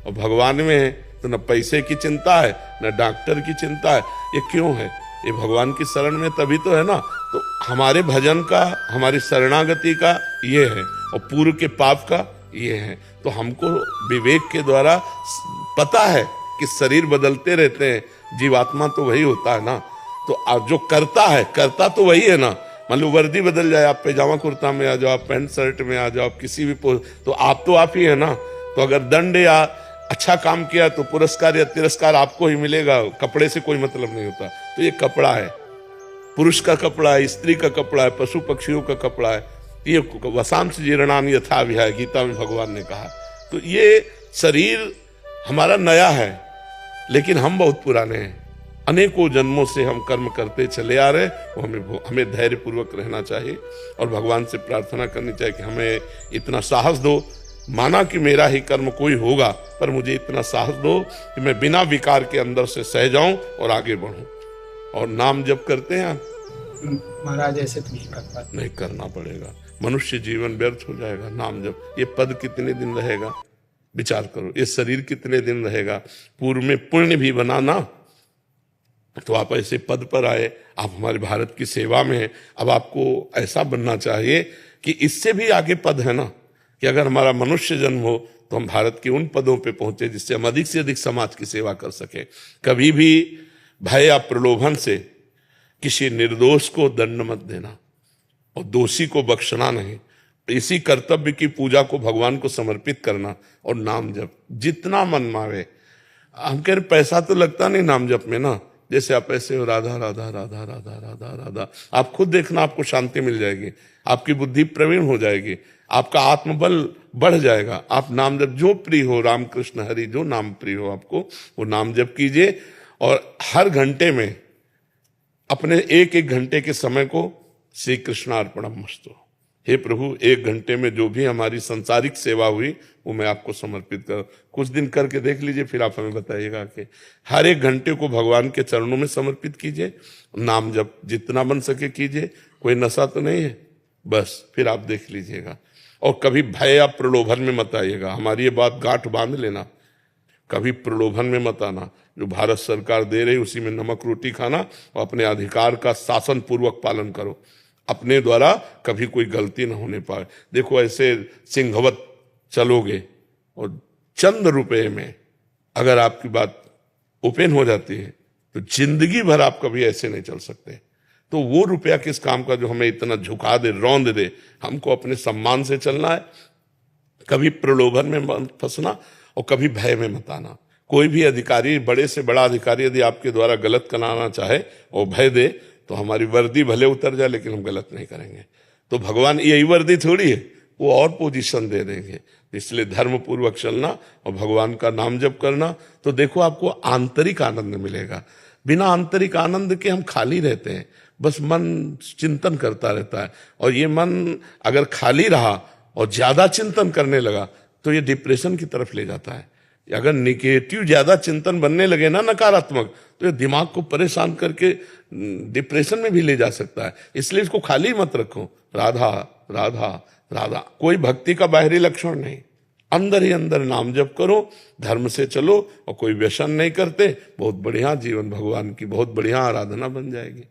और भगवान में है तो न पैसे की चिंता है न डॉक्टर की चिंता है। ये क्यों है? ये भगवान की शरण में तभी तो है ना। तो हमारे भजन का, हमारी शरणागति का ये है, और पूर्व के पाप का ये है। तो हमको विवेक के द्वारा पता है कि शरीर बदलते रहते हैं, जीवात्मा तो वही होता है ना। तो जो करता है, करता तो वही है ना। मान लो वर्दी बदल जाए, आप पैजामा कुर्ता में आ जाओ, आप पैंट शर्ट में आ जाओ, आप किसी भी तो आप ही है ना। तो अगर दंड या अच्छा काम किया तो पुरस्कार या तिरस्कार आपको ही मिलेगा, कपड़े से कोई मतलब नहीं होता। तो ये कपड़ा है, पुरुष का कपड़ा है, स्त्री का कपड़ा है, पशु पक्षियों का कपड़ा है। ये वसांश जीर्णान यथा विहाय, गीता में भगवान ने कहा। तो ये शरीर हमारा नया है, लेकिन हम बहुत पुराने हैं। अनेकों जन्मों से हम कर्म करते चले आ रहे, वो हमें धैर्य पूर्वक रहना चाहिए, और भगवान से प्रार्थना करनी चाहिए कि हमें इतना साहस दो। माना कि मेरा ही कर्म कोई होगा, पर मुझे इतना साहस दो कि मैं बिना विकार के अंदर से सह जाऊं और आगे बढ़ूं। और नाम जप करते हैं महाराज, ऐसे तो नहीं करना पड़ेगा, मनुष्य जीवन व्यर्थ हो जाएगा। नाम जप, ये पद कितने दिन रहेगा, विचार करो, ये शरीर कितने दिन रहेगा। पूर्व में पुण्य भी बनाना, तो आप ऐसे पद पर आए, आप हमारे भारत की सेवा में हैं। अब आपको ऐसा बनना चाहिए कि इससे भी आगे पद है ना, कि अगर हमारा मनुष्य जन्म हो तो हम भारत के उन पदों पे पहुंचे जिससे हम अधिक से अधिक समाज की सेवा कर सके। कभी भी भय या प्रलोभन से किसी निर्दोष को दंड मत देना, और दोषी को बख्शना नहीं। इसी कर्तव्य की पूजा को भगवान को समर्पित करना, और नाम जप जितना मन मावे। हम कह रहे पैसा तो लगता नहीं नाम जप में ना, जैसे आप ऐसे हो राधा राधा राधा राधा राधा राधा, आप खुद देखना, आपको शांति मिल जाएगी, आपकी बुद्धि प्रवीण हो जाएगी, आपका आत्मबल बढ़ जाएगा। आप नाम जप जो प्रिय हो, राम कृष्ण हरि, जो नाम प्रिय हो आपको वो नाम जप कीजिए। और हर घंटे में अपने एक एक घंटे के समय को श्री कृष्णार्पणमस्तु, हे प्रभु 1 घंटे में जो भी हमारी संसारिक सेवा हुई वो मैं आपको समर्पित कर। कुछ दिन करके देख लीजिए, फिर आप हमें बताइएगा कि हर 1 घंटे को भगवान के चरणों में समर्पित कीजिए। नाम जप जितना बन सके कीजिए, कोई नशा तो नहीं है, बस फिर आप देख लीजिएगा। और कभी भय या प्रलोभन में मत आइएगा। हमारी ये बात गांठ बांध लेना, कभी प्रलोभन में मत आना। जो भारत सरकार दे रही उसी में नमक रोटी खाना और अपने अधिकार का शासन पूर्वक पालन करो। अपने द्वारा कभी कोई गलती न होने पाए। देखो ऐसे सिंहवत चलोगे और चंद रुपए में अगर आपकी बात ओपन हो जाती है तो जिंदगी भर आप कभी ऐसे नहीं चल सकते। तो वो रुपया किस काम का जो हमें इतना झुका दे, रौंद दे। हमको अपने सम्मान से चलना है, कभी प्रलोभन में मत फंसना और कभी भय में मत आना। कोई भी अधिकारी, बड़े से बड़ा अधिकारी यदि आपके द्वारा गलत कराना चाहे और भय दे तो हमारी वर्दी भले उतर जाए लेकिन हम गलत नहीं करेंगे। तो भगवान यही वर्दी थोड़ी है, वो और पोजीशन दे देंगे। इसलिए धर्म पूर्वक चलना और भगवान का नाम जप करना, तो देखो आपको आंतरिक आनंद मिलेगा। बिना आंतरिक आनंद के हम खाली रहते हैं, बस मन चिंतन करता रहता है। और ये मन अगर खाली रहा और ज्यादा चिंतन करने लगा तो ये डिप्रेशन की तरफ ले जाता है। अगर निगेटिव ज्यादा चिंतन बनने लगे ना, नकारात्मक, तो ये दिमाग को परेशान करके डिप्रेशन में भी ले जा सकता है। इसलिए इसको खाली मत रखो। राधा राधा राधा कोई भक्ति का बाहरी लक्षण नहीं, अंदर ही अंदर नाम जप करो, धर्म से चलो और कोई व्यसन नहीं करते, बहुत बढ़िया जीवन, भगवान की बहुत बढ़िया आराधना बन जाएगी।